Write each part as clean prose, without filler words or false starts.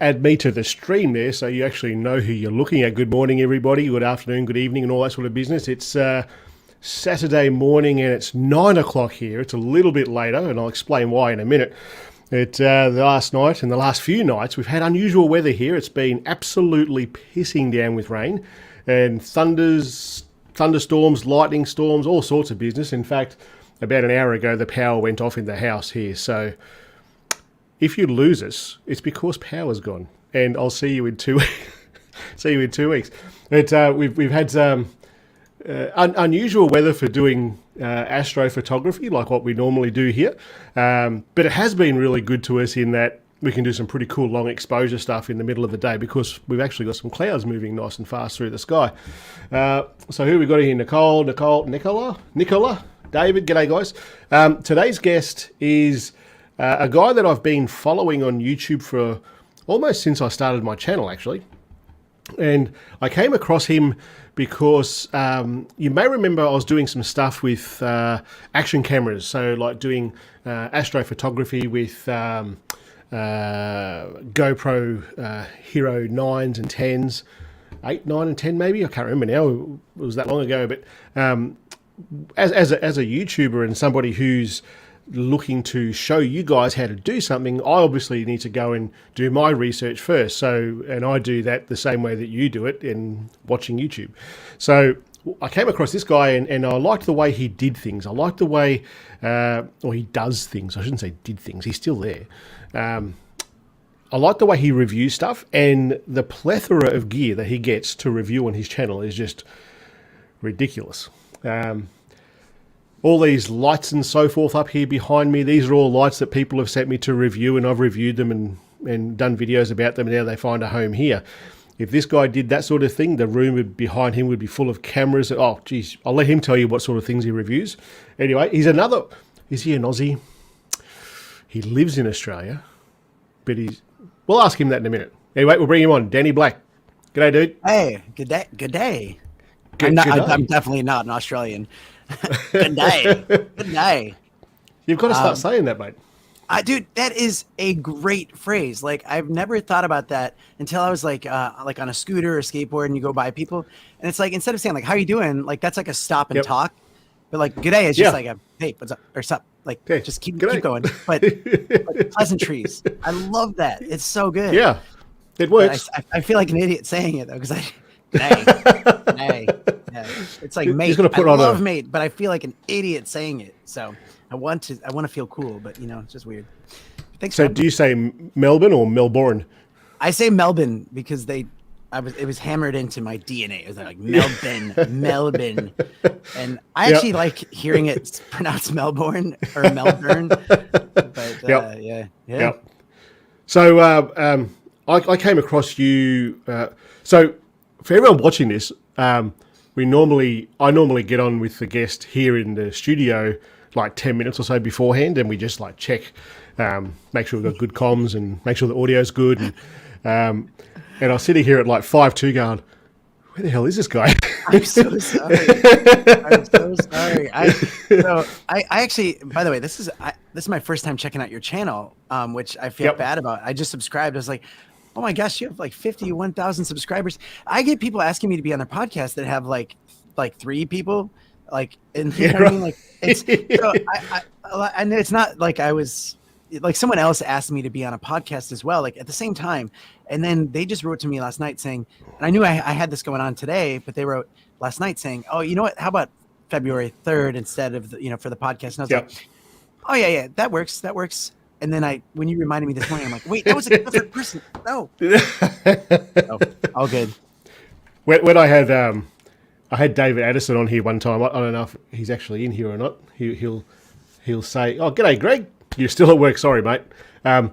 add me to the stream there so you actually know who you're looking at. Good morning, everybody. Good afternoon, good evening, and all that sort of business. It's Saturday morning and it's 9 o'clock here. It's a little bit later, and I'll explain why in a minute. The last night and the last few nights, we've had unusual weather here. It's been absolutely pissing down with rain and thunderstorms, lightning storms, all sorts of business. In fact, about an hour ago, the power went off in the house here. So if you lose us, it's because power's gone. And I'll see you in 2 weeks. But we've had some unusual weather for doing astrophotography, like what we normally do here. But it has been really good to us in that we can do some pretty cool long exposure stuff in the middle of the day because we've actually got some clouds moving nice and fast through the sky. So who we got here? Nicola, David. G'day, guys. Today's guest is a guy that I've been following on YouTube for almost since I started my channel, actually. And I came across him because you may remember I was doing some stuff with action cameras. So like doing astrophotography with GoPro Hero 9s and 10s, 8, 9 and 10 maybe. I can't remember now. It was that long ago. But as a YouTuber and somebody who's looking to show you guys how to do something, I obviously need to go and do my research first. And I do that the same way that you do it in watching YouTube. So I came across this guy and I liked the way he did things. I liked the way, or he does things. I shouldn't say did things. He's still there. I like the way he reviews stuff, and the plethora of gear that he gets to review on his channel is just ridiculous. All these lights and so forth up here behind me, these are all lights that people have sent me to review, and I've reviewed them and done videos about them, and now they find a home here. If this guy did that sort of thing, the room behind him would be full of cameras. Oh, geez, I'll let him tell you what sort of things he reviews. Anyway, is he an Aussie? He lives in Australia, but we'll ask him that in a minute. Anyway, we'll bring him on. Danny Black. G'day, dude. Hey, good day. Good day. I'm definitely not an Australian. Good day. Good day. You've got to start saying that, mate. Dude, that is a great phrase. Like, I've never thought about that until I was like on a scooter or skateboard and you go by people. And it's like, instead of saying like, how you doing? Like, that's like a stop and talk. But like, good day is just like a, hey, what's up? Or sup? Like, just keep going. But pleasantries. I love that. It's so good. Yeah, it works. I feel like an idiot saying it though, because hey. Yeah. It's like mate. I love mate, but I feel like an idiot saying it. So I want to feel cool, but it's just weird. Thanks. So do you say Melbourne or Melbourne? I say Melbourne because it was hammered into my DNA. It was like Melbourne. And I actually like hearing it pronounced Melbourne or Melbourne. But yeah. So I came across you. So for everyone watching this, I normally get on with the guest here in the studio like 10 minutes or so beforehand, and we just like check, make sure we've got good comms and make sure the audio's good. And I was sitting here at like 5:02 going, where the hell is this guy? I'm so sorry. I actually, by the way, this is my first time checking out your channel, which I feel bad about. I just subscribed. I was like, oh my gosh, you have like 51,000 subscribers. I get people asking me to be on their podcast that have like 3 people, like, and you know what I mean? Like, it's, so I know it's not like I was like, someone else asked me to be on a podcast as well, like at the same time. And then they just wrote to me last night saying, and I knew I had this going on today, but they wrote last night saying, oh, you know what? How about February 3rd instead of for the podcast? And I was like, oh yeah, that works. And then when you reminded me this morning, I'm like, wait, that was a different person. No. All good. When I had David Addison on here one time, I don't know if he's actually in here or not. He'll say, oh, g'day, Greg. You're still at work. Sorry, mate. I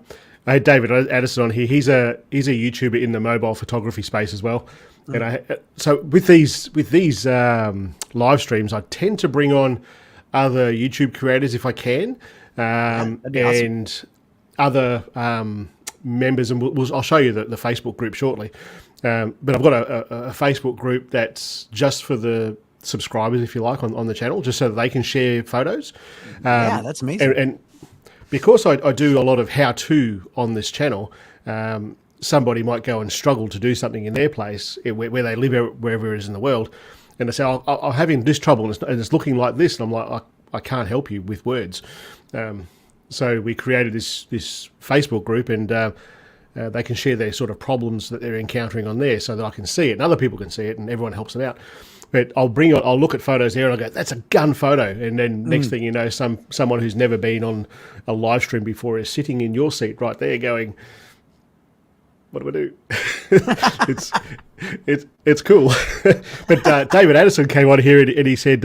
had David Addison on here. He's a YouTuber in the mobile photography space as well. And so with these live streams, I tend to bring on other YouTube creators if I can. And other members, and I'll show you the Facebook group shortly. But I've got a Facebook group that's just for the subscribers, if you like, on the channel, just so that they can share photos. That's amazing. And because I do a lot of how-to on this channel, somebody might go and struggle to do something in their place where they live, wherever it is in the world, and they say, I'm having this trouble and it's looking like this, and I'm like, I can't help you with words. So we created this Facebook group, and they can share their sort of problems that they're encountering on there, so that I can see it and other people can see it, and everyone helps them out. But I'll look at photos there and I go, that's a gun photo, and then next thing you know, someone who's never been on a live stream before is sitting in your seat right there going, what do I do? it's cool. But David Addison came on here and he said,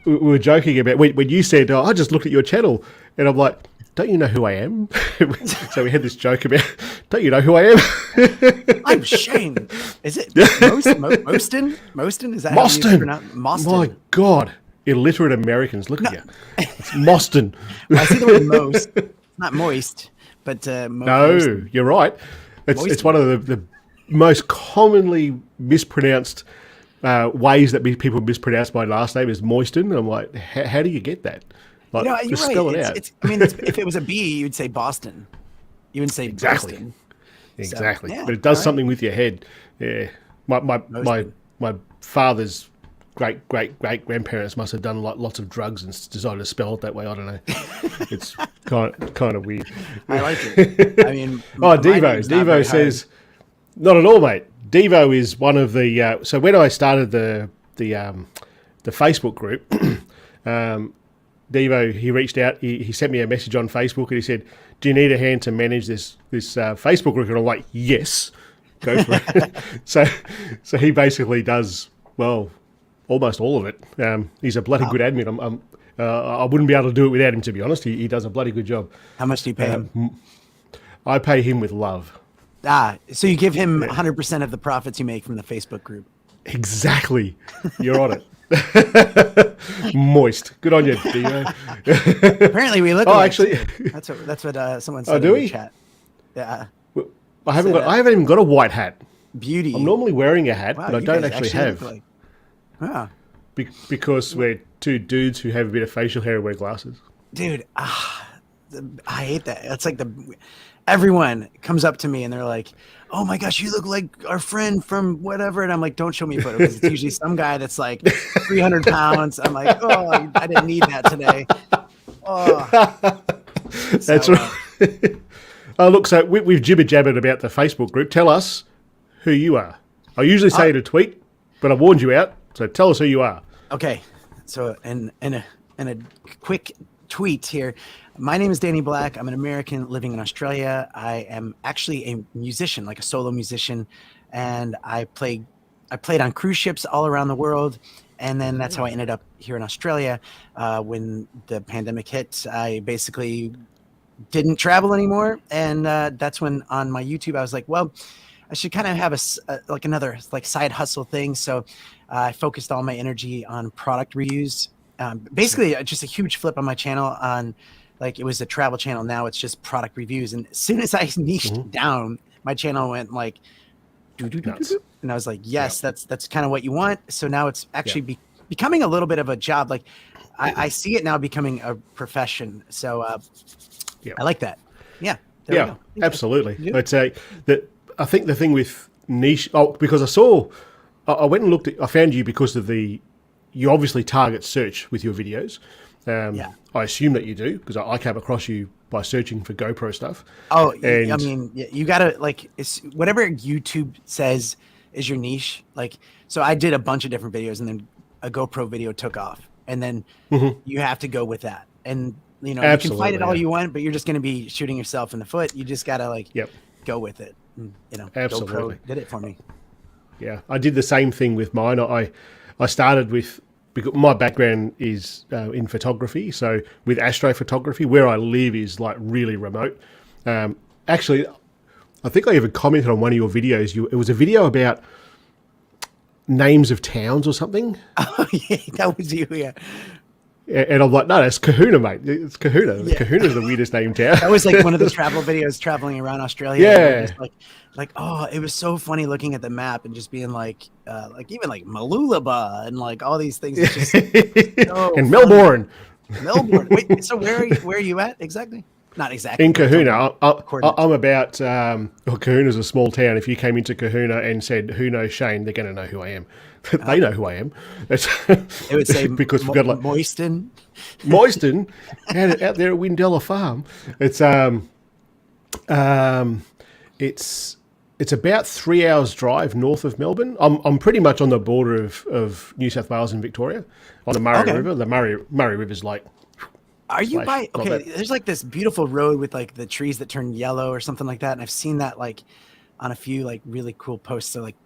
we were joking about when you said, I just looked at your channel, and I'm like, don't you know who I am? So we had this joke about, don't you know who I am? I'm Shane. Is it Moston? Moston? Is that how you pronounce it? Moston. My God. Illiterate Americans, look at you. It's Moston. I see the word most. Not moist, but no, you're right. It's one of the most commonly mispronounced ways that people mispronounce my last name is Moiston. I'm like, how do you get that? Like, you're just right. spell it out. If it was a B, you'd say Boston. You wouldn't say exactly. Boston. Exactly. So, yeah, but it does something with your head. Yeah. My father's great grandparents must have done lots of drugs and decided to spell it that way. I don't know. It's kind of weird. I like it. I mean, Devo says, not at all, mate. Devo is one of the. So when I started the Facebook group, Devo, he reached out. He sent me a message on Facebook and he said, "Do you need a hand to manage this Facebook group?" And I'm like, "Yes, go for it." So he basically does almost all of it. He's a bloody good admin. I wouldn't be able to do it without him, to be honest. He does a bloody good job. How much do you pay him? I pay him with love. So you give him 100% of the profits you make from the Facebook group. Exactly. You're on it. Moist. Good on you, Dio. Apparently we look alike. Actually, that's what someone said in the chat. Yeah. I haven't even got a white hat. Beauty. I'm normally wearing a hat, but I don't actually have. Because we're two dudes who have a bit of facial hair and wear glasses. Dude, I hate that. It's like everyone comes up to me and they're like, "Oh my gosh, you look like our friend from whatever," and I'm like, "Don't show me a photo," because it's usually some guy that's like 300 pounds. I'm like, "Oh, I didn't need that today." Oh, that's right. Look, so we've jibber-jabbered about the Facebook group. Tell us who you are. I usually say in a tweet, but I warned you out. So tell us who you are. Okay, so in a quick tweet here. My name is Danny Black. I'm an American living in Australia. I am actually a musician, like a solo musician, and I played on cruise ships all around the world, and then that's how I ended up here in Australia. When the pandemic hit, I basically didn't travel anymore, and that's when on my YouTube I was like, well, I should kind of have another side hustle thing. So I focused all my energy on product reviews. Basically, just a huge flip on my channel on. It was a travel channel. Now it's just product reviews. And as soon as I niched down, my channel went like, and I was like, yes, that's kind of what you want. So now it's actually becoming a little bit of a job. I see it now becoming a profession. So I like that. Yeah. There we go. Absolutely. Yeah. I'd say that I think the thing with niche, because I went and looked I found you because of you obviously target search with your videos. I assume that you do, because I came across you by searching for GoPro stuff. Oh, I mean, you gotta it's whatever YouTube says is your niche. So I did a bunch of different videos, and then a GoPro video took off, and then you have to go with that. And you can fight it all you want, but you're just going to be shooting yourself in the foot. You just gotta go with it. And, absolutely, GoPro did it for me. Yeah, I did the same thing with mine. I started with. Because my background is in photography, so with astrophotography, where I live is really remote. Actually, I think I even commented on one of your videos. It was a video about names of towns or something. Oh yeah, that was you, yeah. And I'm like, no, that's Kahuna, mate. It's Kahuna. Yeah. Kahuna's the weirdest name town. That was one of the travel videos traveling around Australia. Yeah. It was so funny looking at the map and just being even Malulaba and all these things. It's just so and Melbourne. Melbourne. Wait, so where are you at exactly? Not exactly. In Kahuna, Coordinates. I'm about. Well, Kahuna's a small town. If you came into Kahuna and said, "Who knows Shane?" they're going to know who I am. They know who I am. It's They would say because we've got like Moiston. Moiston out there at Windella Farm. It's about 3 hours drive north of Melbourne. I'm pretty much on the border of New South Wales and Victoria on the Murray River. The Murray River's like. Are you by? Okay, there's like this beautiful road with like the trees that turn yellow or something like that, and I've seen that like on a few like really cool posts. So like,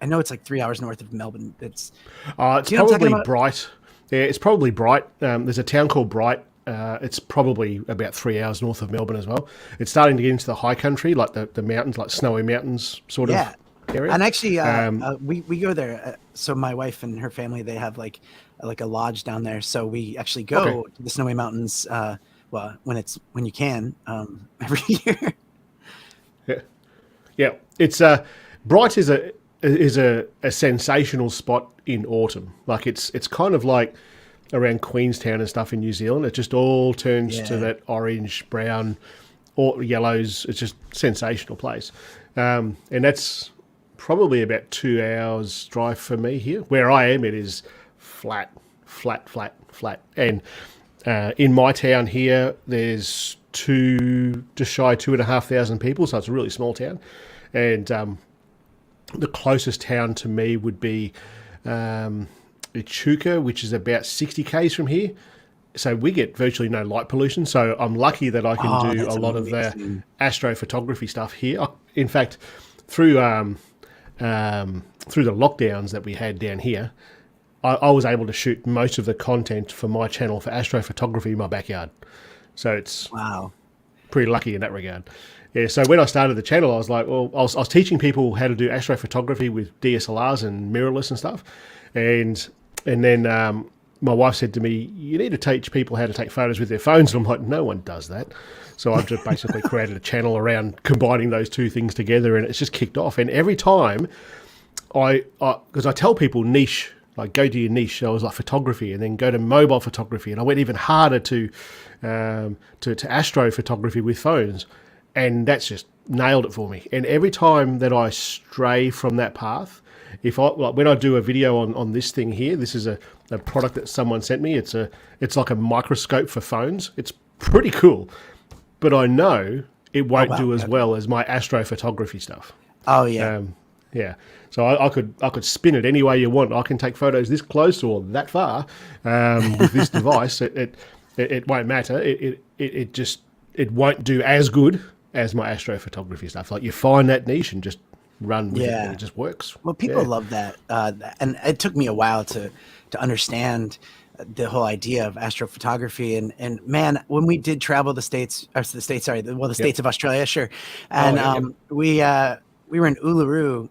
I know it's like 3 hours north of Melbourne. It's probably Bright. Yeah, it's probably Bright. There's a town called Bright. It's probably about 3 hours north of Melbourne as well. It's starting to get into the high country, like the mountains, like snowy mountains sort of area. And actually, we go there. So my wife and her family, they have like a lodge down there. So we actually go to the snowy mountains. Well, when you can, every year. Yeah. It's Bright is a sensational spot in autumn. Like it's kind of like around Queenstown and stuff in New Zealand. It just all turns to that orange, brown, or yellows. It's just a sensational place. And that's probably about 2 hours drive for me here. Where I am, it is flat. And in my town here, there's just shy of 2,500 people, so it's a really small town. And the closest town to me would be Echuca, which is about 60 k's from here. So we get virtually no light pollution. So I'm lucky that I can do a lot of the astrophotography stuff here. In fact, through the lockdowns that we had down here, I was able to shoot most of the content for my channel for astrophotography in my backyard. So it's pretty lucky in that regard. Yeah, so when I started the channel, I was like, well, I was teaching people how to do astrophotography with DSLRs and mirrorless and stuff. And then my wife said to me, you need to teach people how to take photos with their phones. And I'm like, no one does that. So I've just basically created a channel around combining those two things together, and it's just kicked off. And every time because I tell people niche, like go to your niche. I was like photography, and then go to mobile photography. And I went even harder to astrophotography with phones. And that's just nailed it for me. And every time that I stray from that path, when I do a video on this thing here, this is a product that someone sent me. It's like a microscope for phones. It's pretty cool, but I know it won't do as well as my astrophotography stuff. Oh yeah, yeah. So I could spin it any way you want. I can take photos this close or that far with this device. It won't matter. It won't do as good as my astrophotography stuff. Like you find that niche and just run with it, and it just works. Well, people love that, and it took me a while to understand the whole idea of astrophotography. And man, when we did travel the states of Australia, sure, and we were in Uluru,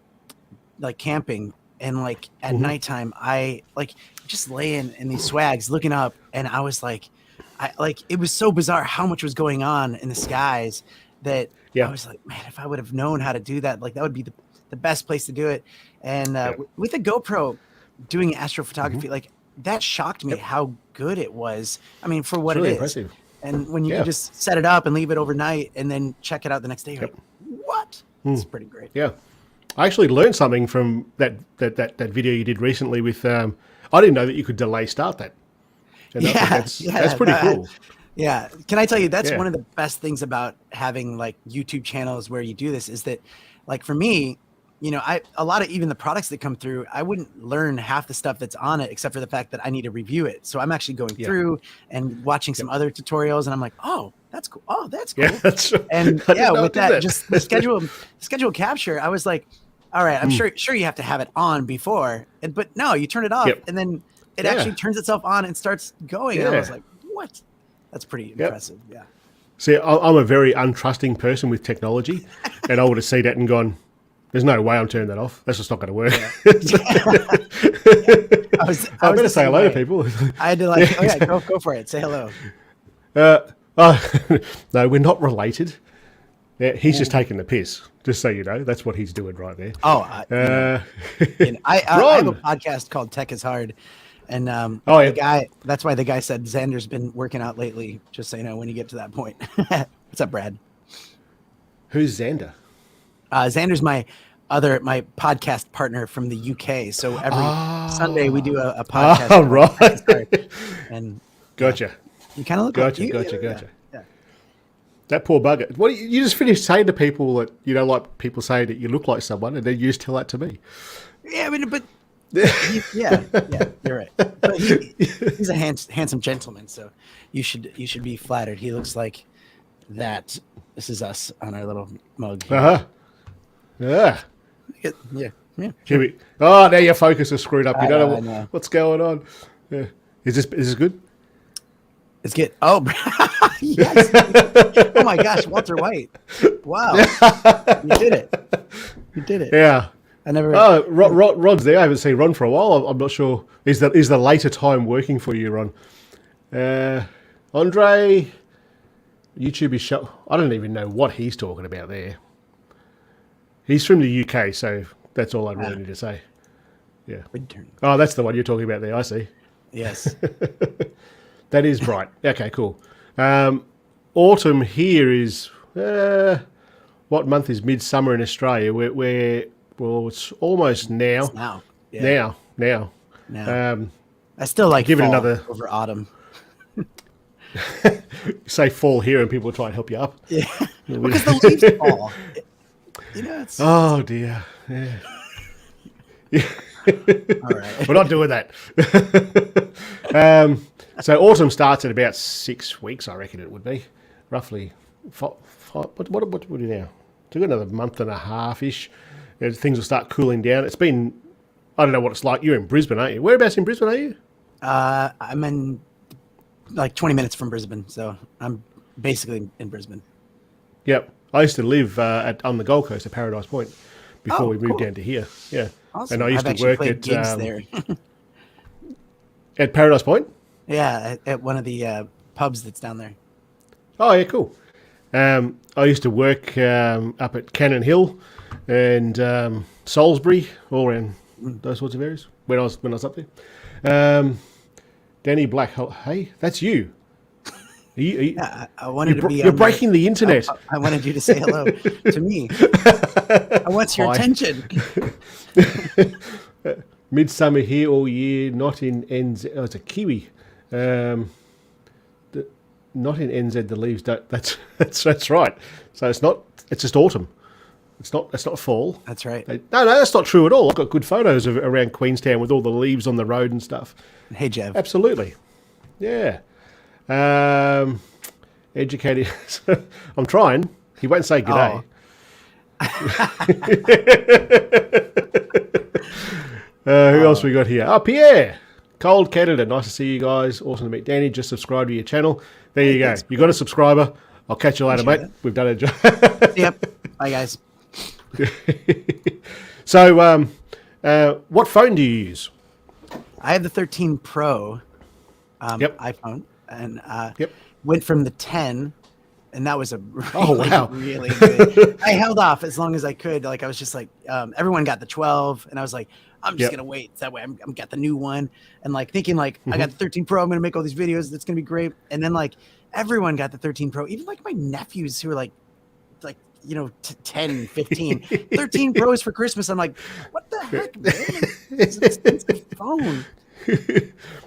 like camping, and like at nighttime, I like just lay in these swags looking up, and I was like, it was so bizarre how much was going on in the skies that I was like, man, if I would have known how to do that, like that would be the best place to do it. And with a GoPro doing astrophotography, like that shocked me how good it was. I mean, for what it is. Impressive. And when you can just set it up and leave it overnight and then check it out the next day, you're like, what? It's pretty great. Yeah. I actually learned something from that video you did recently with, I didn't know that you could delay start that. And that's pretty cool. Yeah. Can I tell you, that's one of the best things about having like YouTube channels where you do this is that, like for me, you know, a lot of even the products that come through, I wouldn't learn half the stuff that's on it except for the fact that I need to review it. So I'm actually going through and watching some other tutorials, and I'm like, oh, that's cool. Oh, that's cool. Yeah, that's right. And with that, just the schedule capture, I was like, all right, I'm sure you have to have it on before, but no, you turn it off and then it actually turns itself on and starts going. And I was like, what? That's pretty impressive. Yeah. See, I'm a very untrusting person with technology, and I would have seen that and gone, there's no way I'm turning that off. That's just not going to work. I better say hello to people. I had to go for it. Say hello. No, we're not related. Yeah, he's just taking the piss, just so you know. That's what he's doing right there. I have a podcast called Tech is Hard, And Oh, yeah. the guy, that's why the guy said Xander's been working out lately. Just so you know, when you get to that point. What's up, Brad? Who's Xander? Xander's my podcast partner from the UK. So every Sunday we do a podcast. Oh, right. And Gotcha. you kind of look Gotcha, like gotcha. Yeah. That poor bugger. What you just finished saying to people that, you know, like people say that you look like someone, and then you just tell that to me. Yeah, I mean, but yeah, you're right. But he's a handsome gentleman, so you should be flattered. He looks like that. This is us on our little mug here. Yeah. Yeah. Sure. Now your focus is screwed up. You don't know know. what's going on. Yeah. Is this good? It's good. Oh, yes. Oh my gosh, Walter White. Wow. You did it. Yeah. I never. Oh, Ron's there. I haven't seen Ron for a while. I'm not sure. Is the later time working for you, Ron? Andre, YouTube is show. I don't even know what he's talking about there. He's from the UK, so that's all I really need to say. Yeah. Oh, that's the one you're talking about there. I see. Yes. That is bright. Okay, cool. Autumn here is what month is midsummer in Australia? Well, it's almost now. It's now. Yeah. Now. I still like give it fall another over autumn. Say fall here, and people try and help you up. Yeah, because the leaves fall. You know, it's. Oh dear. Yeah. All right. We're not doing that. So autumn starts in about 6 weeks, I reckon it would be, roughly. What do we do now? So we've got another month and a half-ish. Things will start cooling down. It's been, I don't know what it's like. You're in Brisbane, aren't you? Whereabouts in Brisbane are you? I'm in like 20 minutes from Brisbane, so I'm basically in Brisbane. Yep. I used to live on the Gold Coast at Paradise Point before we moved down to here. Yeah. Awesome. And I used to work at gigs there. At Paradise Point? Yeah, at one of the pubs that's down there. Oh, yeah, cool. I used to work up at Cannon Hill and Salisbury, all around those sorts of areas when I was up there. Danny Black, hey, that's you. Yeah, I wanted to be. You're breaking the internet. I wanted you to say hello to me. I want your attention. Midsummer here all year, not in NZ. Oh, it's a Kiwi. Not in NZ. The leaves don't. That's right. So it's not. It's just autumn. It's not fall. That's right. No, that's not true at all. I've got good photos of around Queenstown with all the leaves on the road and stuff. Hey, Jeff. Absolutely. Yeah. Educated. I'm trying. He won't say g'day. Who else we got here? Oh, Pierre. Cold Canada. Nice to see you guys. Awesome to meet Danny. Just subscribe to your channel. There you go. You got a subscriber. I'll catch you later, mate. We've done a job. Yep. Bye, guys. So, what phone do you use? I have the 13 Pro iPhone, and went from the 10, and that was a really good. I held off as long as I could. Like I was just like, everyone got the 12, and I was like, I'm just gonna wait. That way, I'm got the new one, and like thinking like I got the 13 Pro. I'm gonna make all these videos. That's gonna be great. And then like everyone got the 13 Pro, even like my nephews who are like 10, 15, 13 Pros for Christmas. I'm like, what the heck, man? It's an expensive phone.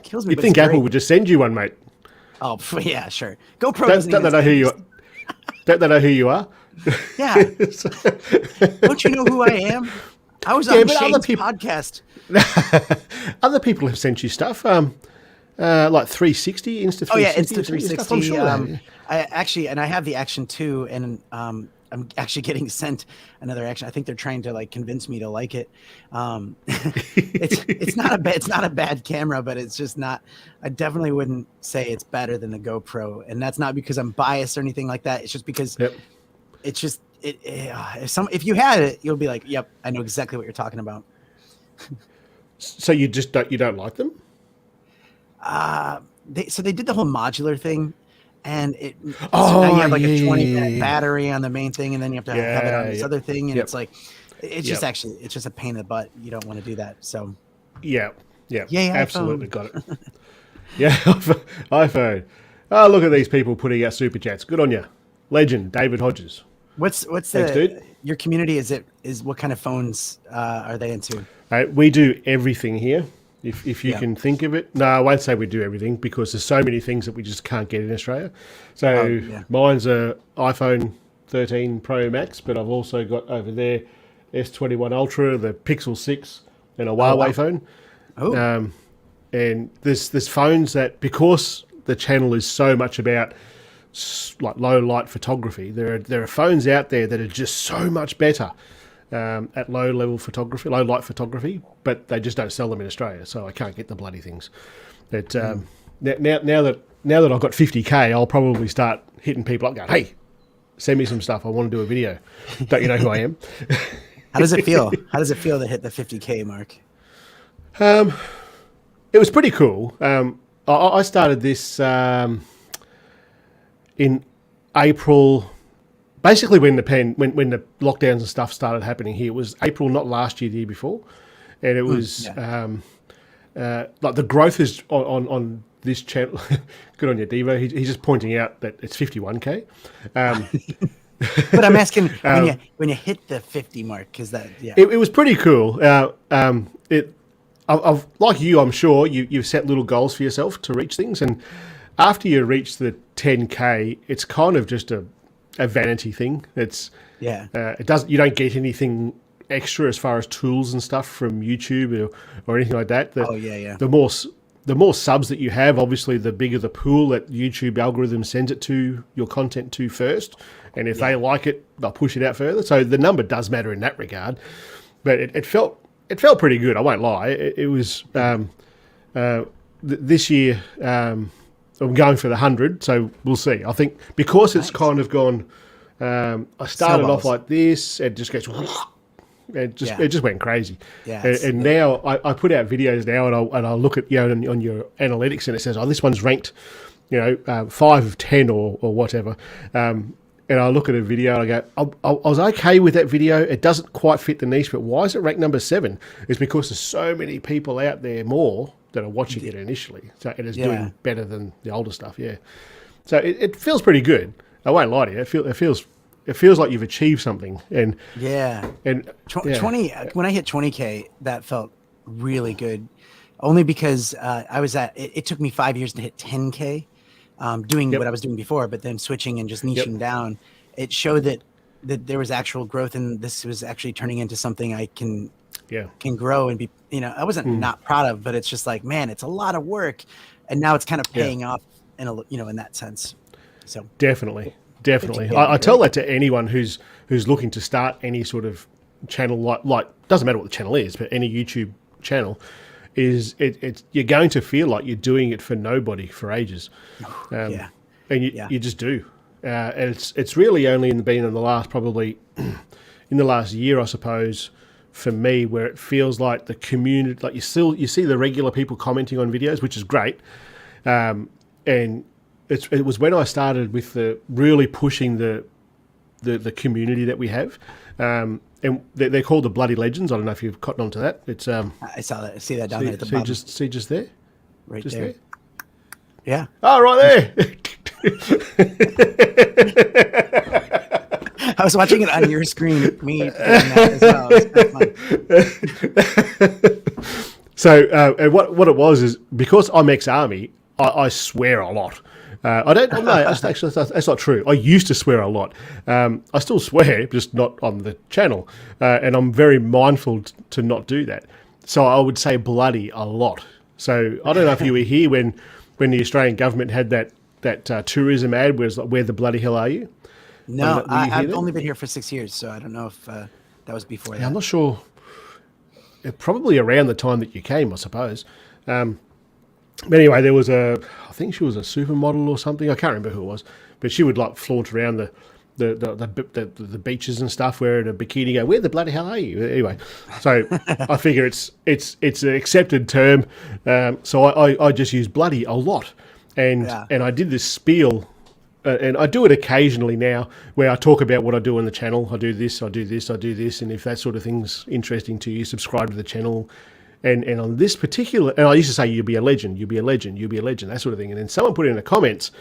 Kills me. You'd think Apple would just send you one, mate. Oh yeah, sure. GoPro don't they know who you are? Don't they know who you are? Yeah. Don't you know who I am? I was on Shane's podcast. Other people have sent you stuff, like 360, Insta 360. Oh yeah, Insta 360. I'm sure I actually, and I have the Action 2, and I'm actually getting sent another Action. I think they're trying to like convince me to like it. It's not a bad camera, but it's just not. I definitely wouldn't say it's better than the GoPro, and that's not because I'm biased or anything like that. It's just because it's just if you had it, you'll be like, yep, I know exactly what you're talking about. So you don't like them? They did the whole modular thing. And so now you have like a 20-minute battery on the main thing, and then you have to have it on this other thing, and it's like it's just a pain in the butt. You don't want to do that. So Yeah, Yay, absolutely iPhone. got it. Yeah, iPhone. Oh, look at these people putting out super chats. Good on you, legend David Hodges. What's Thanks, dude. your community? Is what kind of phones are they into? We do everything here. If you Yeah. can think of it. No, I won't say we do everything because there's so many things that we just can't get in Australia. So Oh, yeah. mine's a iPhone 13 Pro Max, but I've also got over there S21 Ultra, the Pixel 6, and a Huawei wow. phone. Oh, And there's phones that, because the channel is so much about like low light photography, there are phones out there that are just so much better at low light photography, but they just don't sell them in Australia, so I can't get the bloody things. But now that I've got 50K, I'll probably start hitting people up, going, "Hey, send me some stuff. I want to do a video. Don't you know who I am?" how does it feel? How does it feel to hit the 50K mark? It was pretty cool. I started this in April, basically when the lockdowns and stuff started happening here. It was April, not last year, the year before, and it was like the growth is on this channel. Good on you, Devo. He's just pointing out that it's 51K. But I'm asking when you hit the 50 mark, because that It was pretty cool. I've like you, I'm sure you've set little goals for yourself to reach things, and after you reach the 10K, it's kind of just a vanity thing. It's you don't get anything extra as far as tools and stuff from YouTube or anything like that. The more subs that you have, obviously, the bigger the pool that YouTube algorithm sends it to your content to first, and if they like it, they'll push it out further. So the number does matter in that regard, but it felt pretty good. I won't lie. It was this year. I'm going for the 100, so we'll see. I think because it's kind of gone. I started off like this, and just gets. It just went crazy. Yeah, and now I put out videos now, and I'll look at on your analytics, and it says, oh, this one's ranked, 5 of 10 or whatever. And I look at a video and I go, I was okay with that video. It doesn't quite fit the niche, but why is it ranked number 7? It's because there's so many people out there more that are watching it initially. So it is doing better than the older stuff. Yeah. So it feels pretty good. I won't lie to you. It feels like you've achieved something. And 20 when I hit 20K, that felt really good. Only because I was it took me 5 years to hit 10K. Doing what I was doing before, but then switching and just niching down, it showed that there was actual growth, and this was actually turning into something I can grow and be. I wasn't not proud of, but it's just like, man, it's a lot of work, and now it's kind of paying off in in that sense. So definitely. I tell that to anyone who's looking to start any sort of channel, like doesn't matter what the channel is, but any YouTube channel. It's you're going to feel like you're doing it for nobody for ages, and you just do. And it's really only been in the last probably in the last year, I suppose, for me, where it feels like the community, like you see the regular people commenting on videos, which is great, and it was when I started with the really pushing the community that we have. And they're called the Bloody Legends. I don't know if you've cottoned onto that. It's I saw that. See that down there at the bottom. Just there, right just there. Yeah. Oh, right there. I was watching it on your screen. Me doing that as well. So, and what it was is because I'm ex-army, I swear a lot. I don't. No, that's not true. I used to swear a lot. I still swear, just not on the channel, and I'm very mindful to not do that. So I would say bloody a lot. So I don't know if you were here when the Australian government had that tourism ad where it's like, "Where the bloody hell are you?" No, I've only been here for 6 years, so I don't know if that was before that. I'm not sure. Probably around the time that you came, I suppose. But anyway, there was I think she was a supermodel or something. I can't remember who it was, but she would like flaunt around the beaches and stuff, wearing a bikini. Go, where the bloody hell are you? Anyway, so I figure it's an accepted term. So I just use bloody a lot, and I did this spiel, and I do it occasionally now, where I talk about what I do on the channel. I do this, I do this, I do this, and if that sort of thing's interesting to you, subscribe to the channel. And on this particular, and I used to say, you'll be a legend, you'll be a legend, you'll be a legend, that sort of thing. And then someone put in the comments,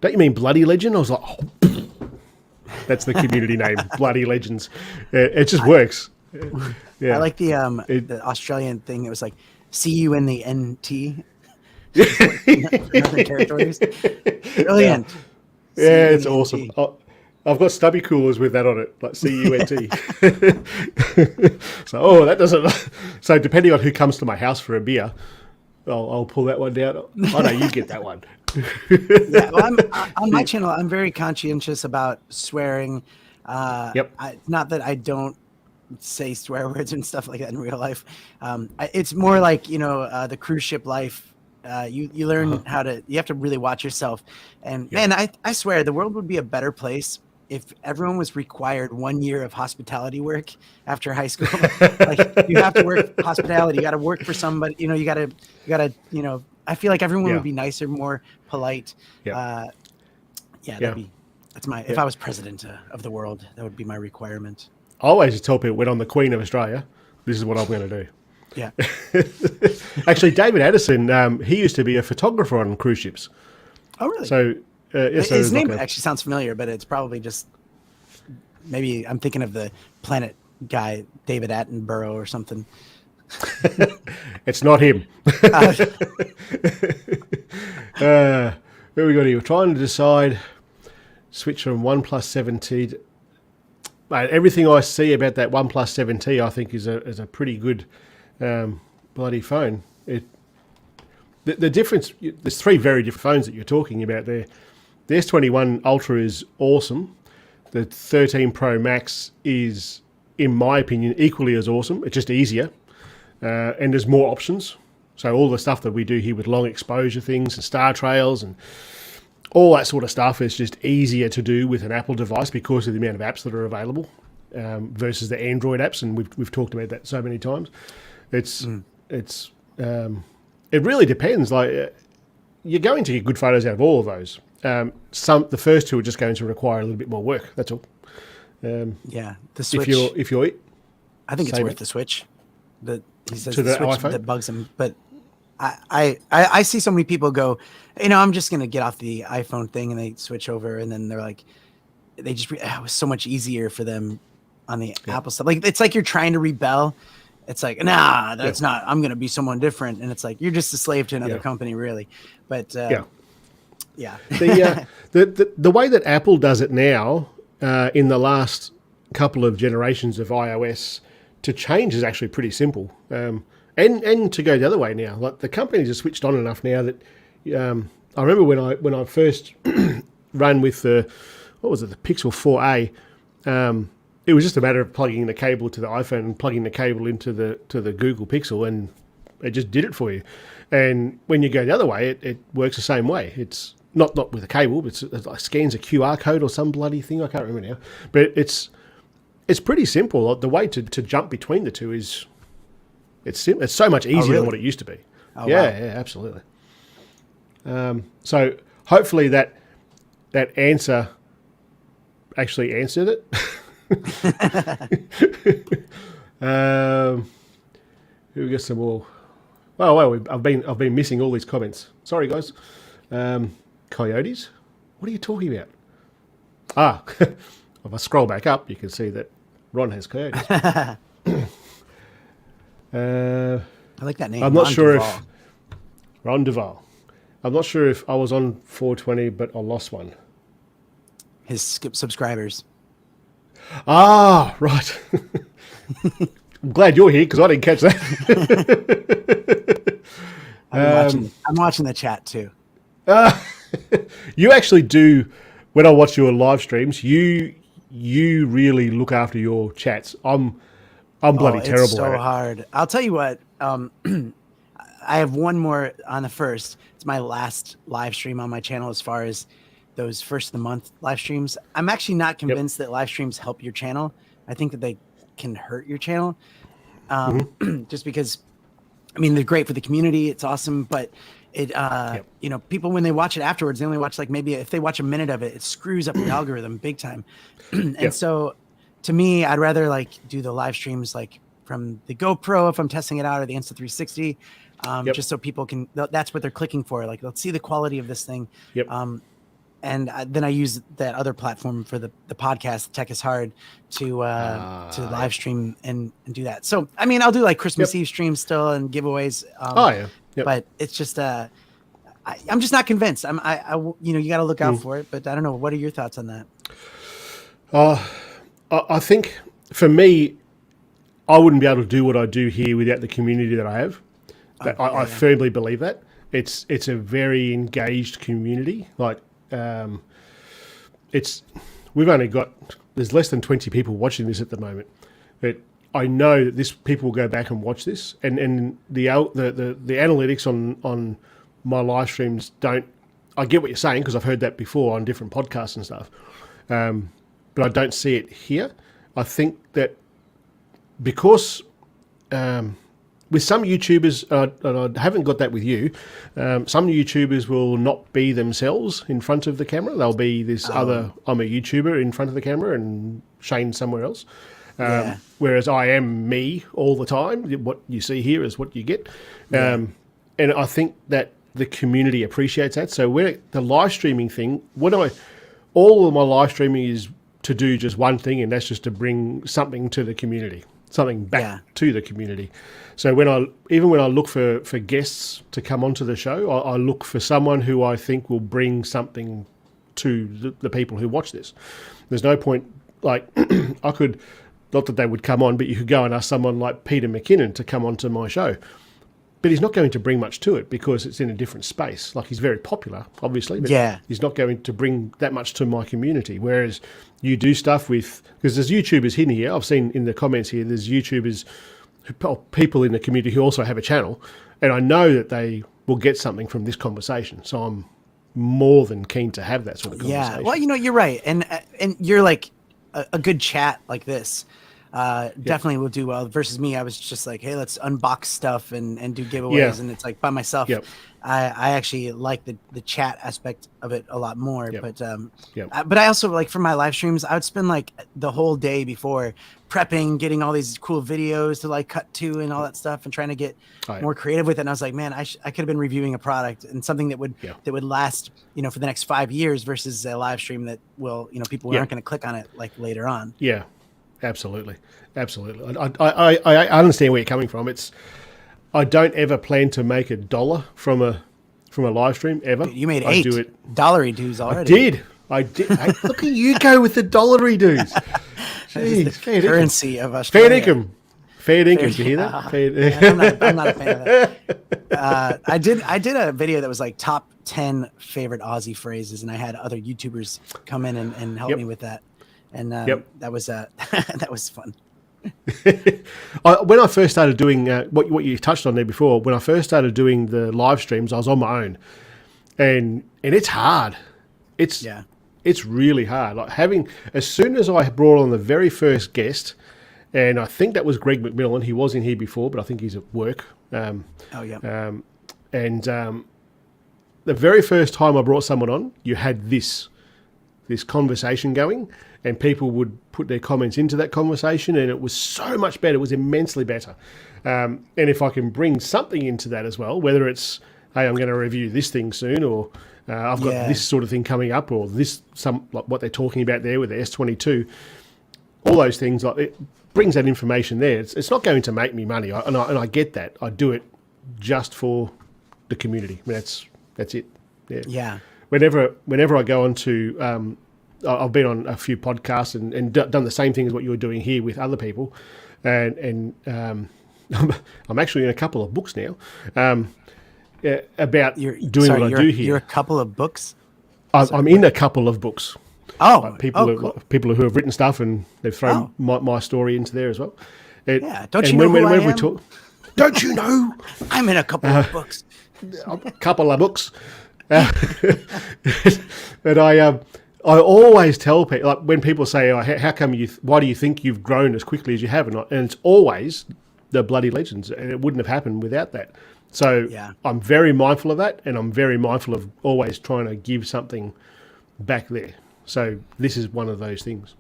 don't you mean bloody legend? I was like, oh, that's the community name, Bloody Legends. It just works. Yeah. I like the Australian thing. It was like, see you in the NT. Northern Territories. Brilliant. Yeah, it's awesome. I've got stubby coolers with that on it, like CUNT. So, that doesn't. So, depending on who comes to my house for a beer, I'll pull that one down. Oh no, you get that one. Yeah, well, on my channel, I'm very conscientious about swearing. Not that I don't say swear words and stuff like that in real life. It's more like, the cruise ship life. You learn how to. You have to really watch yourself. And man, I swear the world would be a better place if everyone was required 1 year of hospitality work after high school. Like, you have to work hospitality. You got to work for somebody. You got to. I feel like everyone would be nicer, more polite. That'd be. That's my. If I was president of the world, that would be my requirement. I always tell people when I'm the Queen of Australia, this is what I'm going to do. Yeah. Actually, David Addison, he used to be a photographer on cruise ships. Oh, really? So, his name actually sounds familiar, but it's probably just maybe I'm thinking of the Planet guy, David Attenborough or something. It's not him. Where we got here? We're trying to decide switch from OnePlus 7T. Everything I see about that OnePlus 7T, I think is a pretty good bloody phone. The difference, there's three very different phones that you're talking about there. The S21 Ultra is awesome. The 13 Pro Max is, in my opinion, equally as awesome. It's just easier, and there's more options. So all the stuff that we do here with long exposure things and star trails and all that sort of stuff is just easier to do with an Apple device because of the amount of apps that are available versus the Android apps, and we've talked about that so many times. It really depends. Like, you're going to get good photos out of all of those. The first two are just going to require a little bit more work. That's all. The Switch. If you're, I think it's worth the Switch. He says to the Switch iPhone? that bugs him, but I see so many people go, I'm just gonna get off the iPhone thing, and they switch over, and then they're like, it was so much easier for them on the Apple stuff. Like, it's like you're trying to rebel. It's like, nah, that's not. I'm gonna be someone different, and it's like you're just a slave to another company, really. But the way that Apple does it now, in the last couple of generations of iOS, to change is actually pretty simple. And to go the other way now, like, the companies are switched on enough now that I remember when I first ran with the Pixel 4a, it was just a matter of plugging the cable to the iPhone and plugging the cable into the Google Pixel, and it just did it for you. And when you go the other way, it works the same way. It's not with a cable, but it like scans a QR code or some bloody thing. I can't remember now, but it's pretty simple. The way to jump between the two is. It's so much easier than what it used to be. Oh, yeah, wow. yeah, absolutely. So hopefully that answer actually answered it. We got some more. Well, I've been missing all these comments. Sorry, guys. Coyotes? What are you talking about? If I scroll back up, you can see that Ron has coyotes. I like that name. I'm not sure if Ron Duval. I'm not sure if I was on 420, but I lost one. His subscribers. Ah, right. I'm glad you're here because I didn't catch that. I'm watching the chat too. You actually do. When I watch your live streams, you really look after your chats. I'm bloody terrible it's so at it. hard. I'll tell you what. I have one more on the first. It's my last live stream on my channel as far as those first of the month live streams. I'm actually not convinced that live streams help your channel. I think that they can hurt your channel. Just because, they're great for the community. It's awesome, but it, people, when they watch it afterwards, they only watch maybe if they watch a minute of it, it screws up the algorithm big time. And so to me, I'd rather do the live streams from the GoPro if I'm testing it out, or the Insta360, just so people can. That's what they're clicking for. Like, let's see the quality of this thing. Yep. And then I use that other platform for the podcast, Tech is Hard, to live stream and do that. So, I mean, I'll do like Christmas Eve streams still and giveaways. But it's just, I'm just not convinced. You got to look out for it, but I don't know. What are your thoughts on that? I think for me, I wouldn't be able to do what I do here without the community that I have. I firmly believe that. It's a very engaged community. Like, we've only got, there's less than 20 people watching this at the moment, but I know that people will go back and watch this, and the analytics on my live streams don't. I get what you're saying, because I've heard that before on different podcasts and stuff, but I don't see it here. I think that because with some YouTubers, and I haven't got that with you, some YouTubers will not be themselves in front of the camera. They'll be this other, I'm a YouTuber in front of the camera and Shane somewhere else. Whereas I am me all the time. What you see here is what you get. And I think that the community appreciates that. So the live streaming thing, all of my live streaming is to do just one thing, and that's just to bring something to the community, something back to the community. So when I look for guests to come onto the show, I look for someone who I think will bring something to the people who watch this. There's no point, like, I could, not that they would come on, but you could go and ask someone like Peter McKinnon to come onto my show. But he's not going to bring much to it because it's in a different space. Like, he's very popular, obviously, but he's not going to bring that much to my community. Whereas you do stuff with, because there's YouTubers in here, I've seen in the comments here, there's YouTubers, people in the community who also have a channel, and I know that they will get something from this conversation. So I'm more than keen to have that sort of conversation. Yeah, well, you're right. And you're like a good chat like this. Definitely will do well versus me. I was just like, hey, let's unbox stuff and do giveaways, and it's like by myself. I actually like the chat aspect of it a lot more. But I also, like, for my live streams, I would spend like the whole day before prepping, getting all these cool videos to like cut to and all that stuff, and trying to get more creative with it. And I was like, man, I could have been reviewing a product and something that would last, for the next 5 years, versus a live stream that will, people aren't going to click on it like later on. Yeah. Absolutely. I understand where you're coming from. I don't ever plan to make $1 from a live stream ever. Dude, you made $8 dues already. I did. Hey, look at you go with the $1 dues. Jeez, the currency of Australia. Fair dinkum. Did you hear that? I'm not a fan of that. I did a video that was like top 10 favorite Aussie phrases, and I had other YouTubers come in and help me with that. And that was that was fun. When I first started doing what you touched on there before, when I first started doing the live streams, I was on my own, and it's hard. It's really hard. Like, as soon as I brought on the very first guest, and I think that was Greg McMillan. He was in here before, but I think he's at work. The very first time I brought someone on, you had this conversation going, and people would put their comments into that conversation, and it was so much better. It was immensely better. And if I can bring something into that as well, whether it's, hey, I'm going to review this thing soon, or I've got this sort of thing coming up, or like what they're talking about there with the S22, all those things, like, it brings that information there. It's not going to make me money, and I get that. I do it just for the community. I mean, that's it. Yeah. Whenever I go on to, I've been on a few podcasts and done the same thing as what you're doing here with other people, and I'm actually in a couple of books now about doing what I do here. You're a couple of books? I'm in a couple of books. Cool. People who have written stuff, and they've thrown my story into there as well. Don't you know who I am? Don't you know? I'm in a couple of books. A couple of books. But I always tell people, like, when people say, why do you think you've grown as quickly as you have? And it's always the bloody legends, and it wouldn't have happened without that. So I'm very mindful of that, and I'm very mindful of always trying to give something back there. So this is one of those things.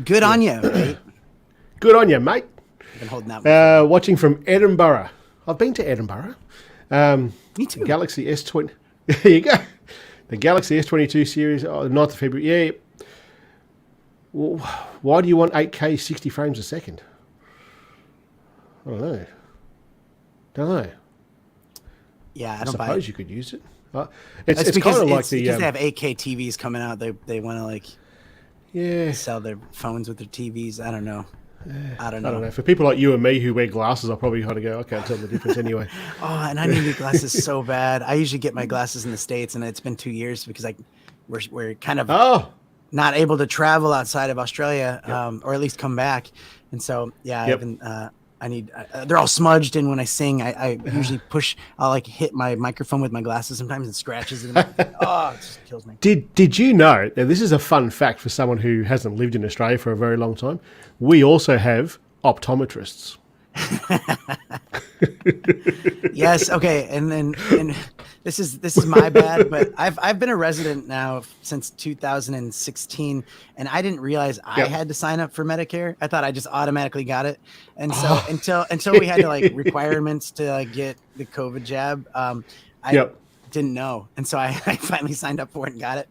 Good on you, mate. Good on you, mate. I've been holding out. Watching from Edinburgh. I've been to Edinburgh. Me too. Galaxy S20. There you go. The Galaxy S22 series, 9th of February. Yeah. Well, why do you want 8K 60 frames a second? I don't know. Yeah, I I don't buy suppose it. you could use it. It's It's because kind of like the... because they have 8K TVs coming out. They want to like yeah. sell their phones with their TVs. I don't know. I don't know. For people like you and me who wear glasses, I'll probably kind of go, I can't tell the difference anyway. Oh, and I need new glasses so bad. I usually get my glasses in the States, and it's been 2 years because we're kind of not able to travel outside of Australia, or at least come back. And so, yeah, I need. They're all smudged, and when I sing, I usually I'll like hit my microphone with my glasses sometimes and scratches it. Oh, it just kills me. Did you know? Now this is a fun fact for someone who hasn't lived in Australia for a very long time. We also have optometrists. Yes. Okay. And this is my bad, but I've been a resident now since 2016, and I didn't realize I had to sign up for Medicare. I thought I just automatically got it, and so until we had to like requirements to like get the COVID jab, I didn't know, and so I finally signed up for it and got it.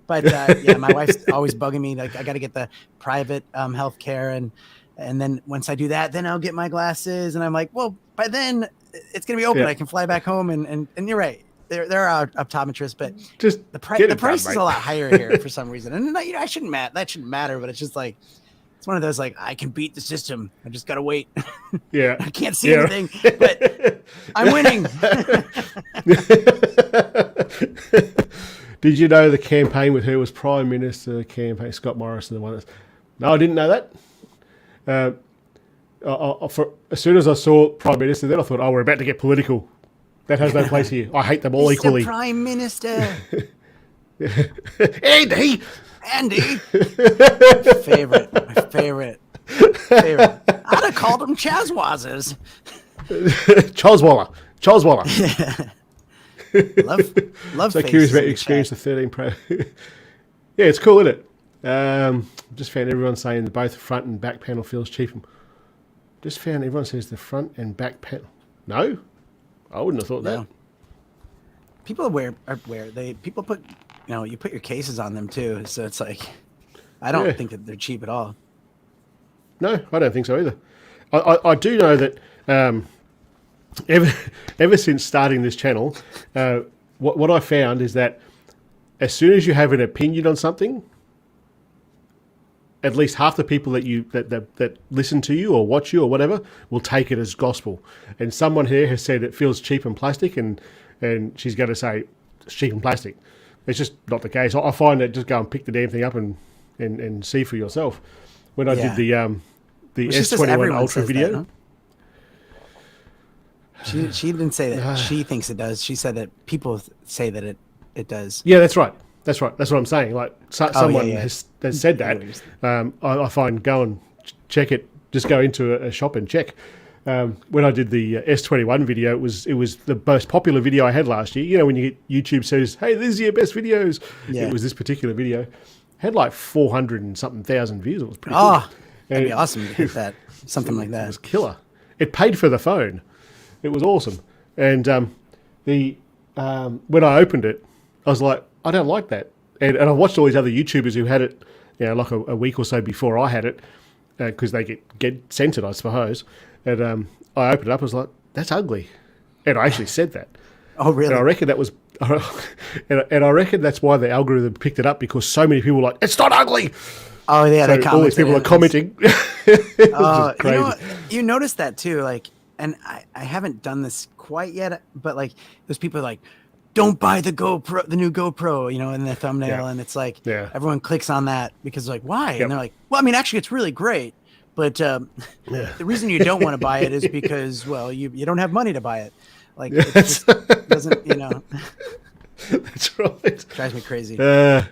But yeah, my wife's always bugging me like I got to get the private health care, and then once I do that, then I'll get my glasses. And I'm like, well, by then it's going to be open. I can fly back home. And you're right. There are optometrists, but just the price is a lot higher here for some reason. And I shouldn't that shouldn't matter, but it's just like, it's one of those, like, I can beat the system. I just got to wait. Yeah. I can't see anything, but I'm winning. Did you know the campaign with her was Prime Minister campaign, Scott Morrison, the one that's... No, I didn't know that. As soon as I saw Prime Minister, then I thought, we're about to get political. That has no place here. I hate them all equally. Mr. Prime Minister. Andy. My favorite. I'd have called them Chazwazers. Choswaller. Love. So curious about your experience of 13 Pro. Yeah, it's cool, isn't it? Just found everyone saying both the front and back panel feels cheaper. Just found everyone says the front and back panel. No, I wouldn't have thought that. People people put, you put your cases on them too. So it's like, I don't think that they're cheap at all. No, I don't think so either. I do know that ever since starting this channel, what I found is that as soon as you have an opinion on something, at least half the people that listen to you or watch you or whatever will take it as gospel. And someone here has said it feels cheap and plastic, and she's going to say it's cheap and plastic. It's just not the case. I find that just go and pick the damn thing up and see for yourself. When I did the S21 Ultra video. That, huh? She didn't say that she thinks it does. She said that people say that it does. Yeah, that's right. That's what I'm saying. Like someone has said that. I find go and check it. Just go into a shop and check. When I did the S21 video, it was the most popular video I had last year. You know, when you get YouTube says, "Hey, these are your best videos." Yeah. It was this particular video. Had like 400 and something thousand views. It was pretty cool. That'd be awesome to hit that. Something like that. It was killer. It paid for the phone. It was awesome. And when I opened it, I was like, I don't like that. And I watched all these other YouTubers who had it, like a week or so before I had it, because they get sent it, I suppose. And I opened it up, I was like, that's ugly. And I actually said that. Oh, really? And I reckon that was, and I reckon that's why the algorithm picked it up, because so many people were like, it's not ugly. Oh, yeah. So all these people are commenting. You noticed that too, like, and I haven't done this quite yet, but like those people are like, don't buy the new GoPro, in the thumbnail. And it's like, everyone clicks on that because like, why? And they're like, well, I mean, actually it's really great, but the reason you don't want to buy it is because, well, you don't have money to buy it. Like, it just doesn't, That's right. Drives me crazy. The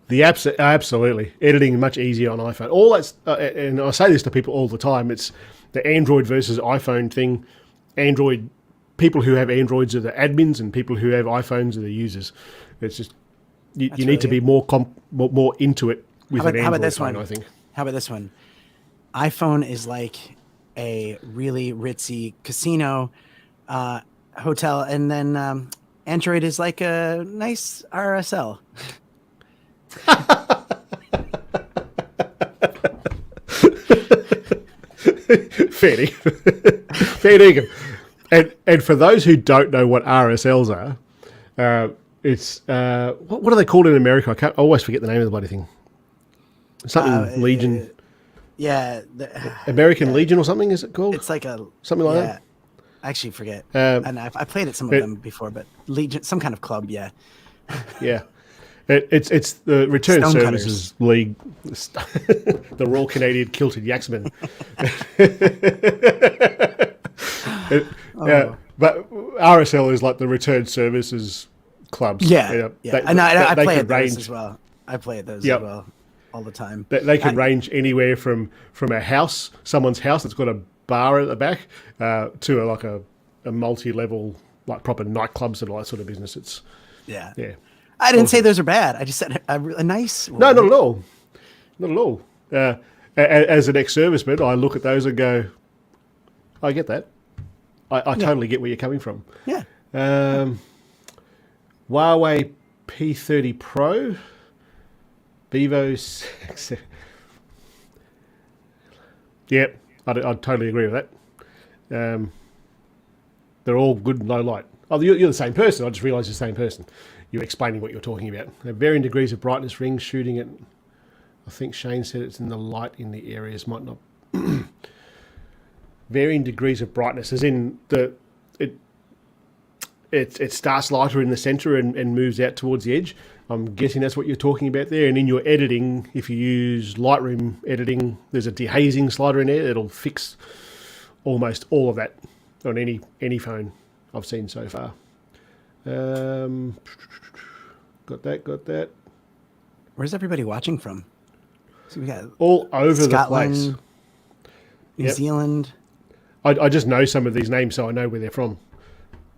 apps, absolutely. Editing much easier on iPhone. All that's, and I say this to people all the time, it's the Android versus iPhone thing. Android, people who have Androids are the admins, and people who have iPhones are the users. It's just, you need to be more into it with an Android phone, I think. How about this one? iPhone is like a really ritzy casino hotel, and then Android is like a nice RSL. Fair dinkum. And for those who don't know what RSLs are, it's what are they called in America? I always forget the name of the bloody thing. Something Legion. Yeah, American Legion or something, is it called? It's like something like that. I actually forget. And I played at some of them before, but Legion, some kind of club, yeah. Yeah. It's the Return Services League, the Royal Canadian Kilted Yaxman. But RSL is like the Return Services clubs. Yeah, I play at those as well. I play at those as well all the time. They can range anywhere from a house, someone's house that's got a bar at the back, to a multi-level, like proper nightclubs and all that sort of business. It's yeah. I didn't say those are bad. I just said a nice one. No, not at all. Not at all. As an ex-serviceman, I look at those and go, I get that. I totally get where you're coming from. Yeah. Huawei P30 Pro, Vivo 6. Yep, I'd totally agree with that. They're all good and low light. Oh, you're the same person. I just realised you're the same person. You're explaining what you're talking about. Varying degrees of brightness rings shooting it. I think Shane said it's in the light in the areas might not. Varying degrees of brightness, as in it starts lighter in the centre and moves out towards the edge. I'm guessing that's what you're talking about there. And in your editing, if you use Lightroom editing, there's a dehazing slider in there. It'll fix almost all of that on any phone I've seen so far. Got that. Where's everybody watching from? So we got all over Scotland, the place. New Zealand. I just know some of these names, so I know where they're from.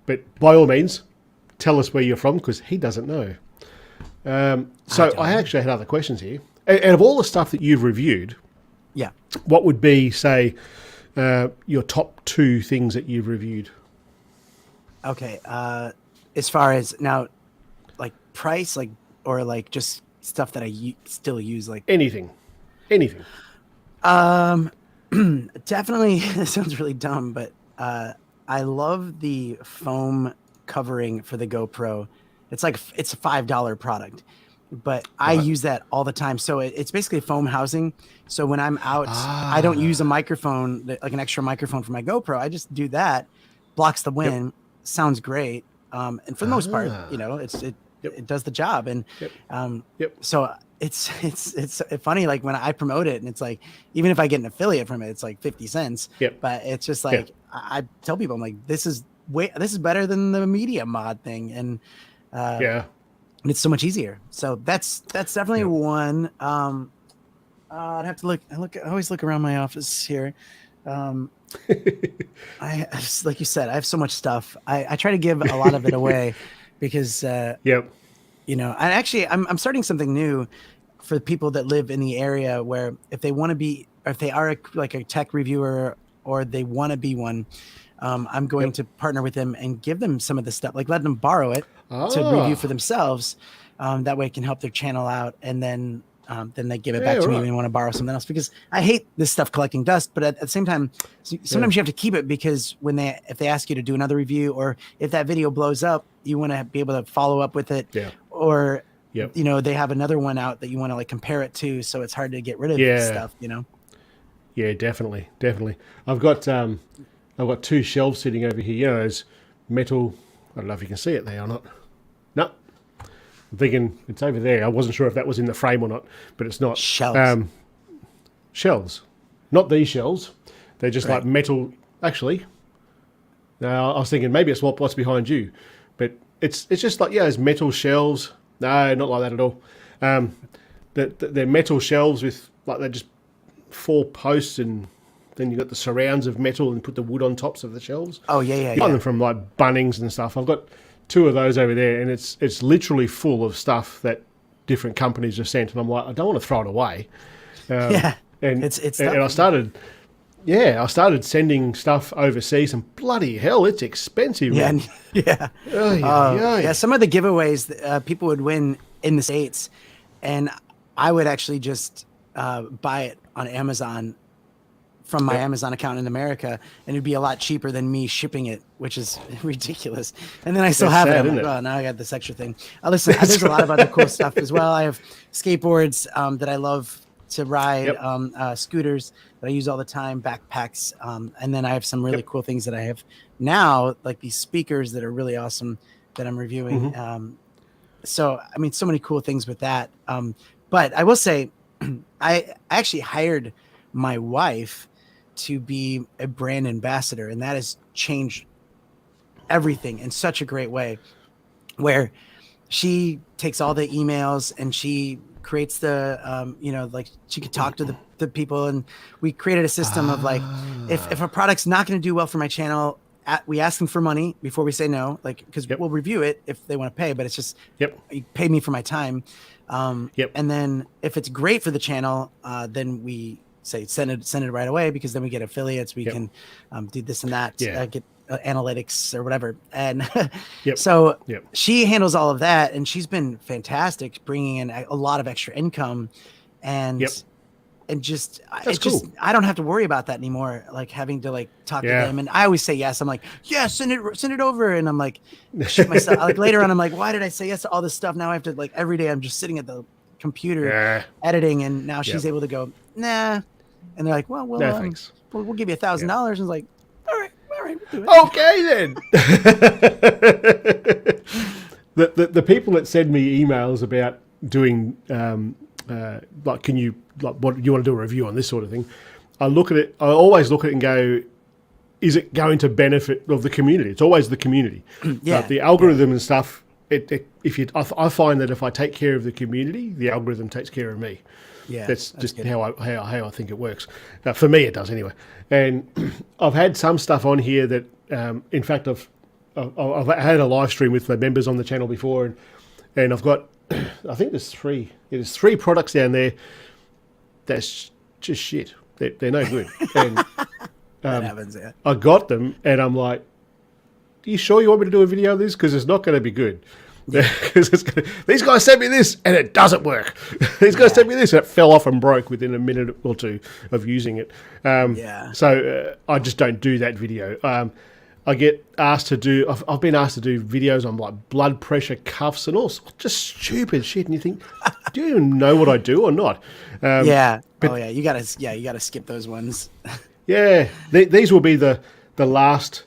But by all means, tell us where you're from, because he doesn't know. So I actually had other questions here. And of all the stuff that you've reviewed, what would be, say, your top 2 things that you've reviewed? Okay. As far as now, like price, or just stuff that I still use, like anything. Definitely. This sounds really dumb, but I love the foam covering for the GoPro. It's a $5 product, but I use that all the time. So it's basically foam housing. So when I'm out, I don't use a microphone, like an extra microphone for my GoPro. I just do that, blocks the wind, sounds great. And for the most part, it does the job. And so it's funny, like when I promote it, and it's like, even if I get an affiliate from it, it's like 50 cents. But it's just like, I tell people, I'm like, this is better than the media mod thing. And and it's so much easier. So that's definitely one. I'd have to look. I always look around my office here. I like you said, I have so much stuff. I try to give a lot of it away because I'm starting something new for people that live in the area, where if they want to be, or if they are like a tech reviewer, or they want to be one, I'm going to partner with them and give them some of the stuff, like let them borrow it to review for themselves. That way it can help their channel out, and then they give it back to me when they want to borrow something else, because I hate this stuff collecting dust. But at the same time, sometimes you have to keep it, because if they ask you to do another review, or if that video blows up, you want to be able to follow up with it, or they have another one out that you want to like compare it to, so it's hard to get rid of stuff. Yeah, definitely. I've got 2 shelves sitting over here. Those metal. I don't know if you can see it there or not. No. I'm thinking it's over there. I wasn't sure if that was in the frame or not, but it's not. Shelves. Shelves. Not these shelves. They're just like metal. Actually, I was thinking maybe it's what's behind you, but it's just like those metal shelves. No, not like that at all. They're metal shelves with they're just 4 posts, and then you've got the surrounds of metal and put the wood on tops of the shelves. Oh yeah. Got them from like Bunnings and stuff. I've got 2 of those over there, and it's literally full of stuff that different companies have sent, and I'm like, I don't want to throw it away. And I started I started sending stuff overseas, and bloody hell, it's expensive. Yeah, Man. yeah, yeah. Some of the giveaways people would win in the States, and I would actually just buy it on Amazon from my Amazon account in America, and it'd be a lot cheaper than me shipping it, which is ridiculous. And then I still have it. I'm like, oh, now I got this extra thing. Listen, there's a lot of other cool stuff as well. I have skateboards that I love to ride, scooters that I use all the time, backpacks, and then I have some really cool things that I have now, like these speakers that are really awesome that I'm reviewing. So, I mean, so many cool things with that. But I will say, I actually hired my wife to be a brand ambassador, and that has changed everything in such a great way, where she takes all the emails and she creates the like she could talk to the people, and we created a system of like, if a product's not going to do well for my channel, we ask them for money before we say no, like, because we'll review it if they want to pay, but it's just you pay me for my time. And then if it's great for the channel, then we say send it right away, because then we get affiliates, we can do this and that, get analytics or whatever. And so she handles all of that, and she's been fantastic, bringing in a lot of extra income, and just I don't have to worry about that anymore, like having to like talk to them. And I always say yes. I'm like, send it over, and I'm like, shoot myself. Like later on, I'm like, why did I say yes to all this stuff? Now I have to, like, every day I'm just sitting at the computer editing, and now she's able to go, nah. And they're like, well, we'll give you $1,000. And I was like, all right, we'll do it. Okay then. the people that send me emails about doing like, can you, like, what you want to do a review on this sort of thing, I always look at it and go, is it going to benefit of the community? It's always the community. The algorithm and stuff. I find that if I take care of the community, the algorithm takes care of me. That's just how I think it works. For me, it does anyway. And I've had some stuff on here that, in fact, I've had a live stream with the members on the channel before, and I've got, I think there's three products down there that's just shit. They're no good. And that happens, I got them, and I'm like, are you sure you want me to do a video of this? Because it's not going to be good. These guys sent me this and it doesn't work. These guys sent me this and it fell off and broke within a minute or two of using it. So I just don't do that video. I get asked to do, I've been asked to do videos on like blood pressure cuffs and all sorts, just stupid shit. And you think, do you even know what I do or not? But, you gotta skip those ones. These will be the last.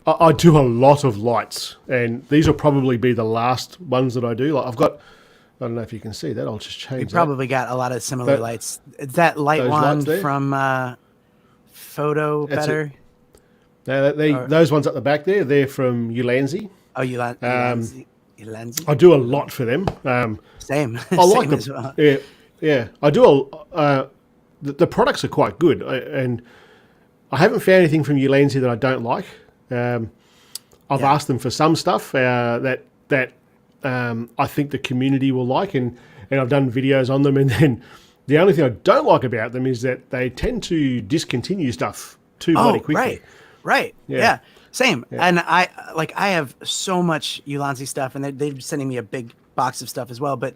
I do a lot of lights, and these will probably be the last ones that I do. Like, I've got, I don't know if you can see that. I'll just change. You probably got a lot of similar lights. Is that light wand from Photo Better? Those ones at the back there, they're from YouLanzi. Oh, YouLanzi. I do a lot for them. Same. I like them. As well. Yeah. I do the products are quite good, and I haven't found anything from YouLanzi that I don't like. I've asked them for some stuff that I think the community will like, and I've done videos on them. And then the only thing I don't like about them is that they tend to discontinue stuff too bloody quickly. Right. Yeah. Same. Yeah. And I have so much YouLanzi stuff, and they're sending me a big box of stuff as well. But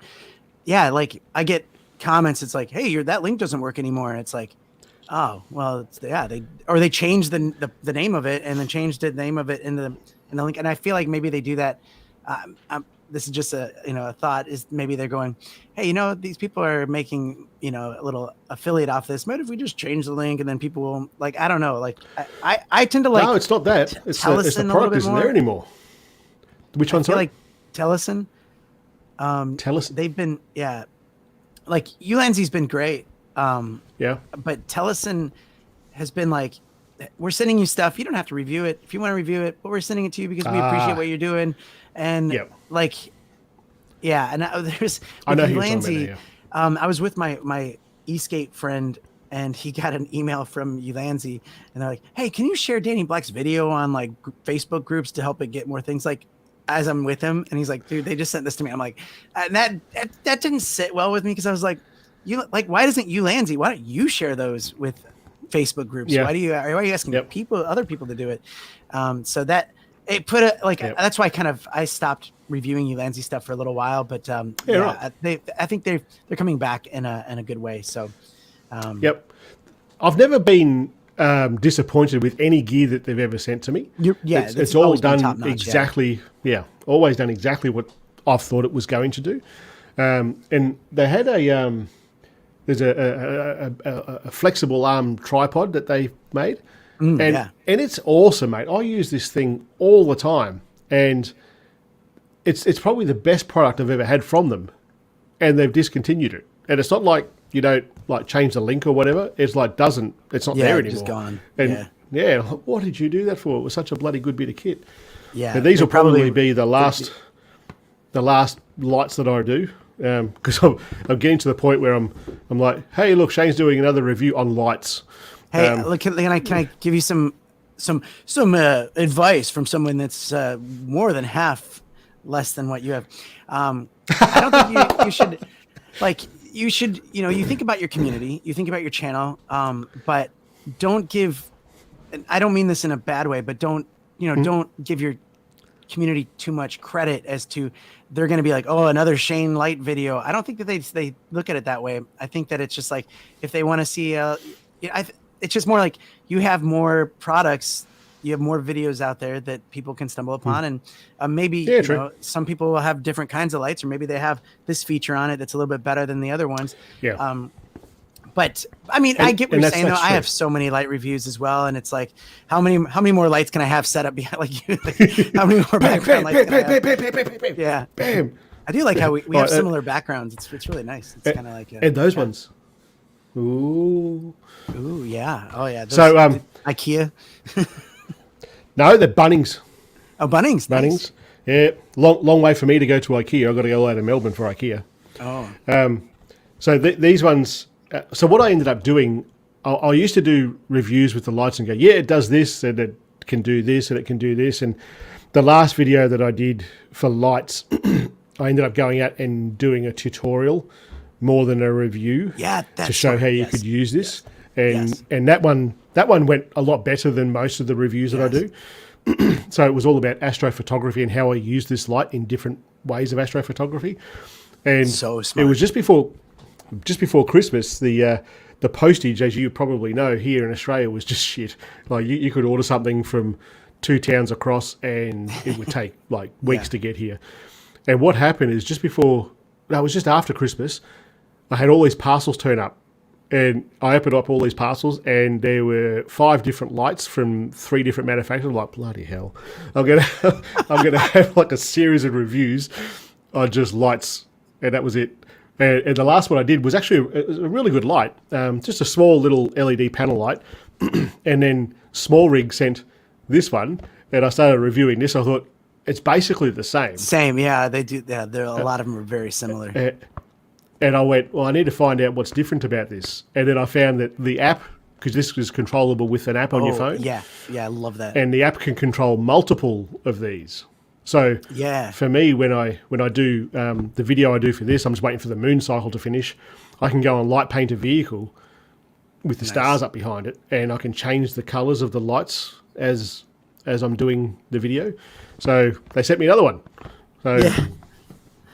yeah, like I get comments. It's like, hey, that link doesn't work anymore. And it's like, oh, well, they changed the name of it, and then changed the name of it in the link. And I feel like maybe they do that. This is just a thought, is maybe they're going, hey, these people are making, a little affiliate off this. What if we just change the link, and then people will, like, I don't know. Like I tend to like. No, it's not that. It's the product isn't there anymore. Which one? Sorry? Like Tellison. Tellison. They've been, like YouLanzi's been great. But Tellison has been like, we're sending you stuff. You don't have to review it if you want to review it, but we're sending it to you because we appreciate what you're doing. And and there's I know YouLanzi. I was with my Escape friend, and he got an email from YouLanzi, and they're like, hey, can you share Danny Black's video on like Facebook groups to help it get more things? Like, as I'm with him, and he's like, dude, they just sent this to me. I'm like, and that didn't sit well with me, because I was like, why doesn't YouLanzi? Why don't you share those with Facebook groups? Yeah. Why are you asking Yep. other people to do it? So that it put a like Yep. that's why I stopped reviewing YouLanzi stuff for a little while, but Right. I think they're coming back in a good way. So Yep. I've never been disappointed with any gear that they've ever sent to me. It's all done exactly. Always done exactly what I've thought it was going to do. And they had there's a flexible arm tripod that they made, and it's awesome, mate. I use this thing all the time, and it's probably the best product I've ever had from them, and they've discontinued it. And it's not like you don't like change the link or whatever. It's like it's not there anymore. Just gone. And what did you do that for? It was such a bloody good bit of kit. Yeah, and these will probably be the last lights that I do, because I'm getting to the point where I'm like, hey, look, Shane's doing another review on lights. Hey, look, can I give you some advice from someone that's more than half less than what you have? I don't think you should you should, you think about your community, you think about your channel, but don't give, and I don't mean this in a bad way, but don't give your community too much credit as to they're going to be like, oh, another Shane Light video. I don't think that they look at it that way. I think that it's just like, if they want to see, it's just more like you have more products, you have more videos out there that people can stumble upon, and maybe some people will have different kinds of lights, or maybe they have this feature on it that's a little bit better than the other ones. But I mean, I get what you're saying though. I have so many light reviews as well, and it's like, how many more lights can I have set up behind like you? Like, how many more background lights can I have? Yeah, bam. I do like how we have similar backgrounds. It's really nice. It's kind of like and those ones. Ooh, yeah. Oh yeah. So IKEA. No, they're Bunnings. Oh, Bunnings. Nice. Yeah, long way for me to go to IKEA. I've got to go all out of Melbourne for IKEA. Oh. So these ones. So what I ended up doing, I used to do reviews with the lights and go, yeah, it does this, and it can do this, and it can do this. And the last video that I did for lights, I ended up going out and doing a tutorial more than a review to show how you could use this. And that one went a lot better than most of the reviews that I do. So it was all about astrophotography and how I use this light in different ways of astrophotography. And so smart. It was just before Christmas. The postage, as you probably know, here in Australia was just shit. Like you could order something from 2 towns across and it would take like weeks to get here. And what happened is it was just after Christmas, I had all these parcels turn up. And I opened up all these parcels, and there were 5 different lights from 3 different manufacturers. I'm like, bloody hell! I'm gonna have like a series of reviews on just lights, and that was it. And the last one I did was actually a really good light, just a small little LED panel light. And then Small Rig sent this one, and I started reviewing this. I thought it's basically the same. Same, yeah. They do. Yeah, a lot of them are very similar. And I went, well, I need to find out what's different about this. And then I found that the app, because this is controllable with an app on your phone. Yeah, I love that. And the app can control multiple of these. So for me, when I do the video I do for this, I'm just waiting for the moon cycle to finish. I can go and light paint a vehicle with the stars up behind it, and I can change the colours of the lights as I'm doing the video. So they sent me another one. So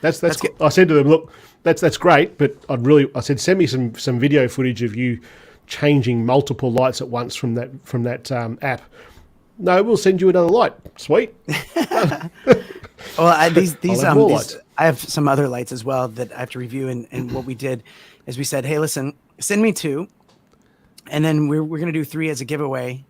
that's good. I said to them, look, that's great, but I said, send me some video footage of you changing multiple lights at once from that app. No, we'll send you another light. Sweet. Well, I have some other lights as well that I have to review. And what we did is we said, hey, listen, send me 2, and then we're going to do 3 as a giveaway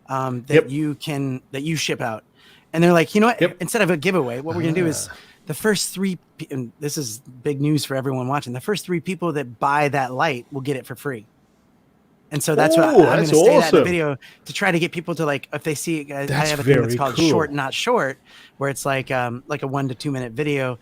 that you ship out. And they're like, you know what? Instead of a giveaway, what we're going to do is the first 3, and this is big news for everyone watching, the first 3 people that buy that light will get it for free. And so that's what I'm going to say that in the video to try to get people to, like, if they see, I have a thing that's called Short Not Short, where it's like a 1 to 2 minute video,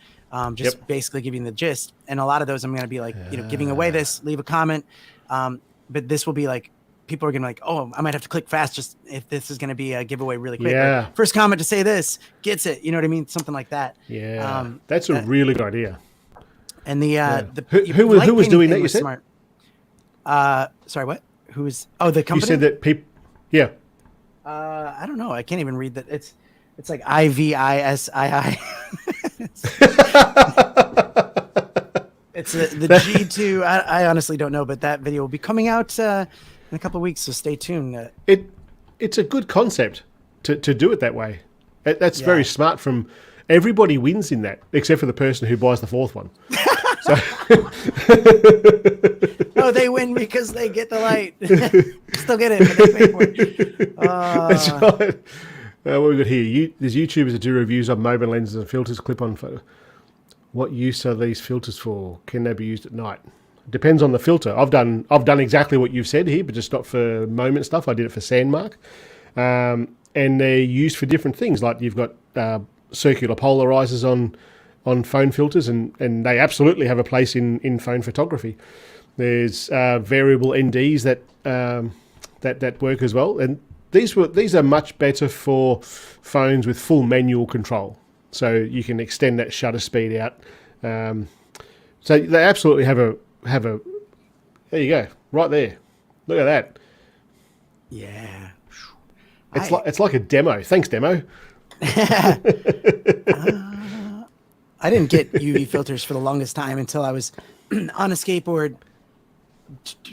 just basically giving the gist. And a lot of those I'm going to be like, giving away this, leave a comment. But this will be like, people are going to be like, oh, I might have to click fast just if this is going to be a giveaway really quick. Yeah. Like, first comment to say this gets it. You know what I mean? Something like that. Yeah. That's a really good idea. And who was doing that, you said? Smart. Sorry, what? Who is? Oh, the company. You said that people. Yeah. I don't know. I can't even read that. It's like IVISII. It's the G2. I honestly don't know, but that video will be coming out in a couple of weeks, so stay tuned. It's a good concept to do it that way. That's very smart. From everybody wins in that, except for the person who buys the fourth one. So no, they win because they get the light. Still get it, but they pay for it. That's right. What we got here? There's YouTubers that do reviews on mobile lenses and filters. Clip-on photo. What use are these filters for? Can they be used at night? Depends on the filter. I've done exactly what you've said here, but just not for moment stuff. I did it for Sandmark, and they're used for different things. Like you've got circular polarizers on phone filters, and they absolutely have a place in phone photography. There's variable NDs that work as well, and these are much better for phones with full manual control. So you can extend that shutter speed out. So they absolutely have a. There you go, right there. Look at that. Yeah. It's like a demo. Thanks, demo. I didn't get UV filters for the longest time until I was on a skateboard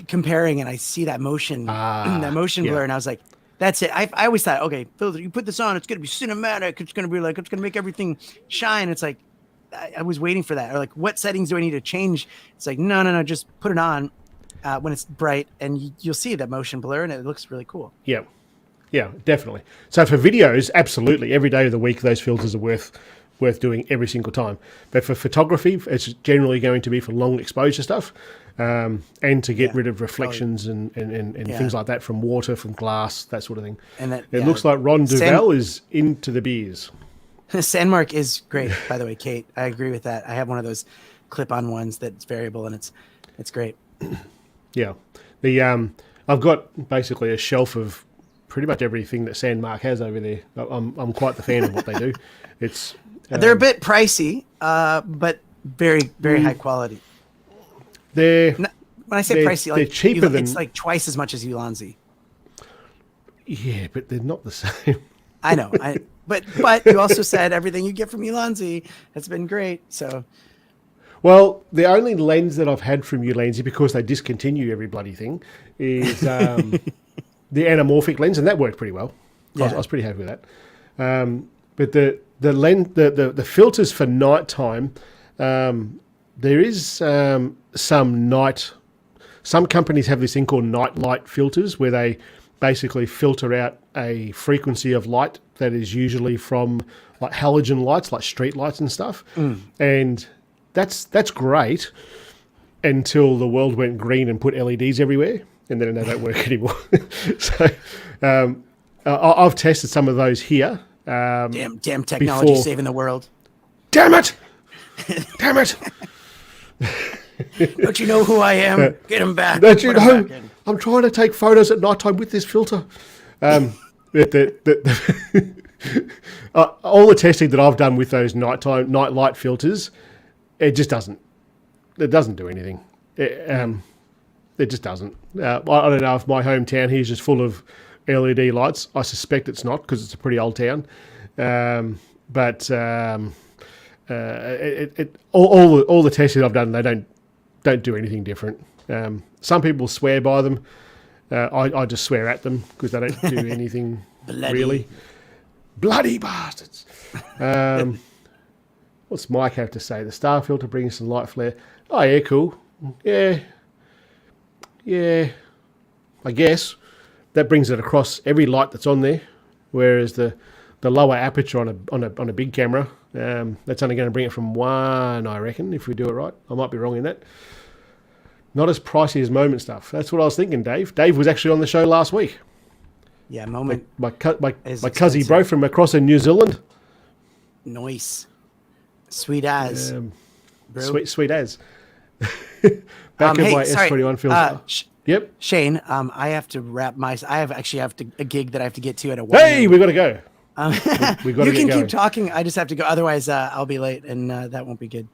comparing, and I see that motion, blur, and I was like, that's it. I always thought, okay, filter, you put this on, it's going to be cinematic. It's going to be like, it's going to make everything shine. It's like, I was waiting for that. Or like, what settings do I need to change? It's like, no, just put it on when it's bright, and you'll see that motion blur, and it looks really cool. Yeah, definitely. So for videos, absolutely, every day of the week, those filters are worth doing every single time. But for photography, it's generally going to be for long exposure stuff, and to get rid of reflections and things like that from water, from glass, that sort of thing. And it looks like Ron Duval is into the beers. Sandmark is great, by the way, Kate. I agree with that. I have one of those clip-on ones that's variable, and it's great. Yeah, I've got basically a shelf of pretty much everything that Sandmark has over there. I'm quite the fan of what they do. It's they're a bit pricey, but very, very high quality. When I say pricey, like they're cheaper than, it's like twice as much as YouLanzi. Yeah, but they're not the same. I know. But you also said everything you get from YouLanzi has been great. So, well, the only lens that I've had from YouLanzi, because they discontinue every bloody thing, is the anamorphic lens, and that worked pretty well. I was pretty happy with that. But the lens, the filters for nighttime, there is some companies have this thing called night light filters, where they basically filter out a frequency of light that is usually from like halogen lights, like street lights and stuff. And that's great until the world went green and put LEDs everywhere, and then they don't work anymore. So I've tested some of those here. Damn technology saving the world. Damn it! Damn it! Don't you know who I am? Get him back. Don't you know? I'm trying to take photos at nighttime with this filter. All the testing that I've done with those night light filters, it just doesn't. It doesn't do anything. It just doesn't. I don't know if my hometown here is just full of LED lights. I suspect it's not, because it's a pretty old town. But all the testing I've done, they don't do anything different. Some people swear by them. I just swear at them because they don't do anything really. Bloody bastards. What's Mike have to say? The star filter brings some light flare. Oh yeah, cool. Yeah. I guess that brings it across every light that's on there, whereas the lower aperture on a big camera, that's only going to bring it from one, I reckon, if we do it right. I might be wrong in that. Not as pricey as moment stuff. That's what I was thinking, Dave. Dave was actually on the show last week. Yeah, moment. My cuzzy bro from across in New Zealand. Nice. Sweet as. Bro. Sweet as. Back of my S21 filter. Yep. Shane, I have to wrap my. I have a gig that I have to get to at a. Hey, we got to go. We got. You can keep talking. I just have to go. Otherwise, I'll be late, and that won't be good.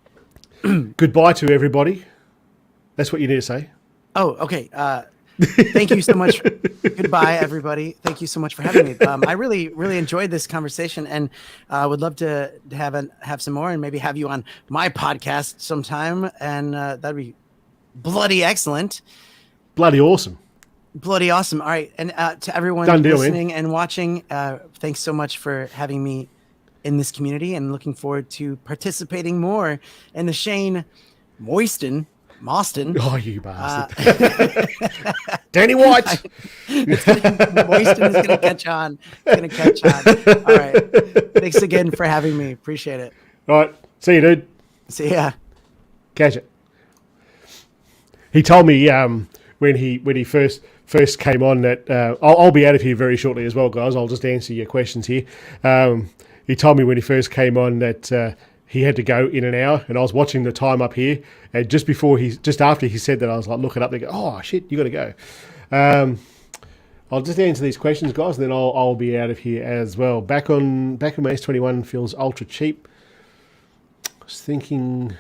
Goodbye to everybody. That's what you need to say. Oh, okay. Thank you so much. Goodbye, everybody. Thank you so much for having me. I really, really enjoyed this conversation, and would love to have some more, and maybe have you on my podcast sometime. And that'd be bloody excellent. Bloody awesome. Bloody awesome. All right, and to everyone listening and watching, thanks so much for having me in this community, and looking forward to participating more in the Shane Mostyn. Oh, you bastard. Danny White. Mostyn is going to catch on. All right. Thanks again for having me. Appreciate it. All right. See you, dude. See ya. Catch it. He told me when he first came on that I'll be out of here very shortly as well, guys. I'll just answer your questions here. He told me when he first came on that he had to go in an hour, and I was watching the time up here, and just after he said that, I was like looking up there, oh shit, you got to go. I'll just answer these questions, guys, and then I'll be out of here as well. Back on my S21 feels ultra cheap. I was thinking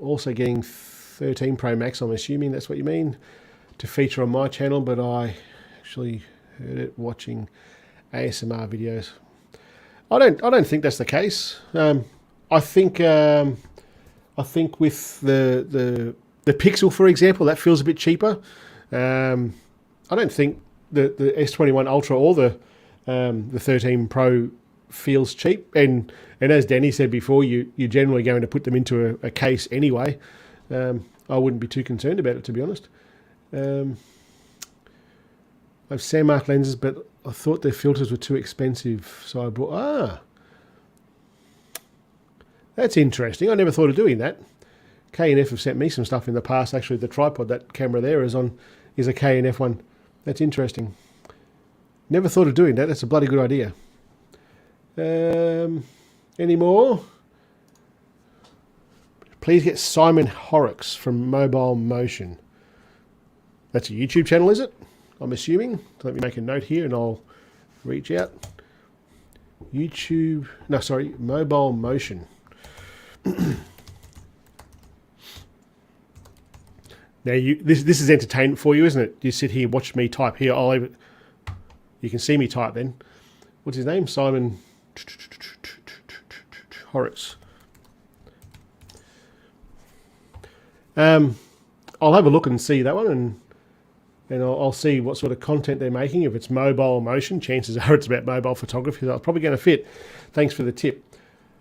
also getting 13 Pro Max. I'm assuming that's what you mean, to feature on my channel, but I actually heard it watching ASMR videos. I don't think that's the case. I think with the Pixel, for example, that feels a bit cheaper. I don't think the S21 Ultra or the 13 Pro feels cheap. And as Danny said before, you're generally going to put them into a case anyway. I wouldn't be too concerned about it, to be honest. I have Sandmark lenses, but I thought their filters were too expensive, so I bought... That's interesting. I never thought of doing that. K&F have sent me some stuff in the past. Actually, the tripod, that camera there is a K&F one. That's interesting. Never thought of doing that. That's a bloody good idea. Any more? Please get Simon Horrocks from Mobile Motion. That's a YouTube channel, is it? I'm assuming. So let me make a note here and I'll reach out. Mobile Motion. Now this is entertainment for you, isn't it? You sit here, watch me type here. You can see me type then. What's his name? Simon Horrocks. I'll have a look and see that one, and I'll see what sort of content they're making. If it's mobile motion, chances are it's about mobile photography. So it's probably going to fit. Thanks for the tip.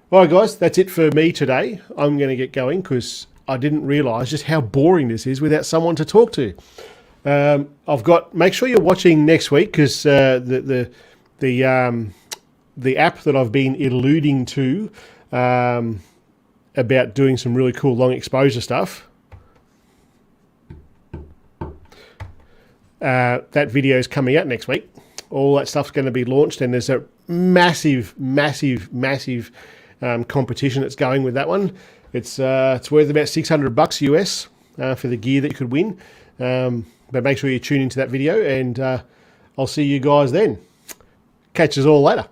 All right, guys, that's it for me today. I'm going to get going because I didn't realise just how boring this is without someone to talk to. Make sure you're watching next week because the app that I've been alluding to about doing some really cool long exposure stuff. That video is coming out next week. All that stuff's going to be launched, and there's a massive competition that's going with that one. It's worth about $600 US for the gear that you could win. But make sure you tune into that video, and I'll see you guys then. Catch us all later.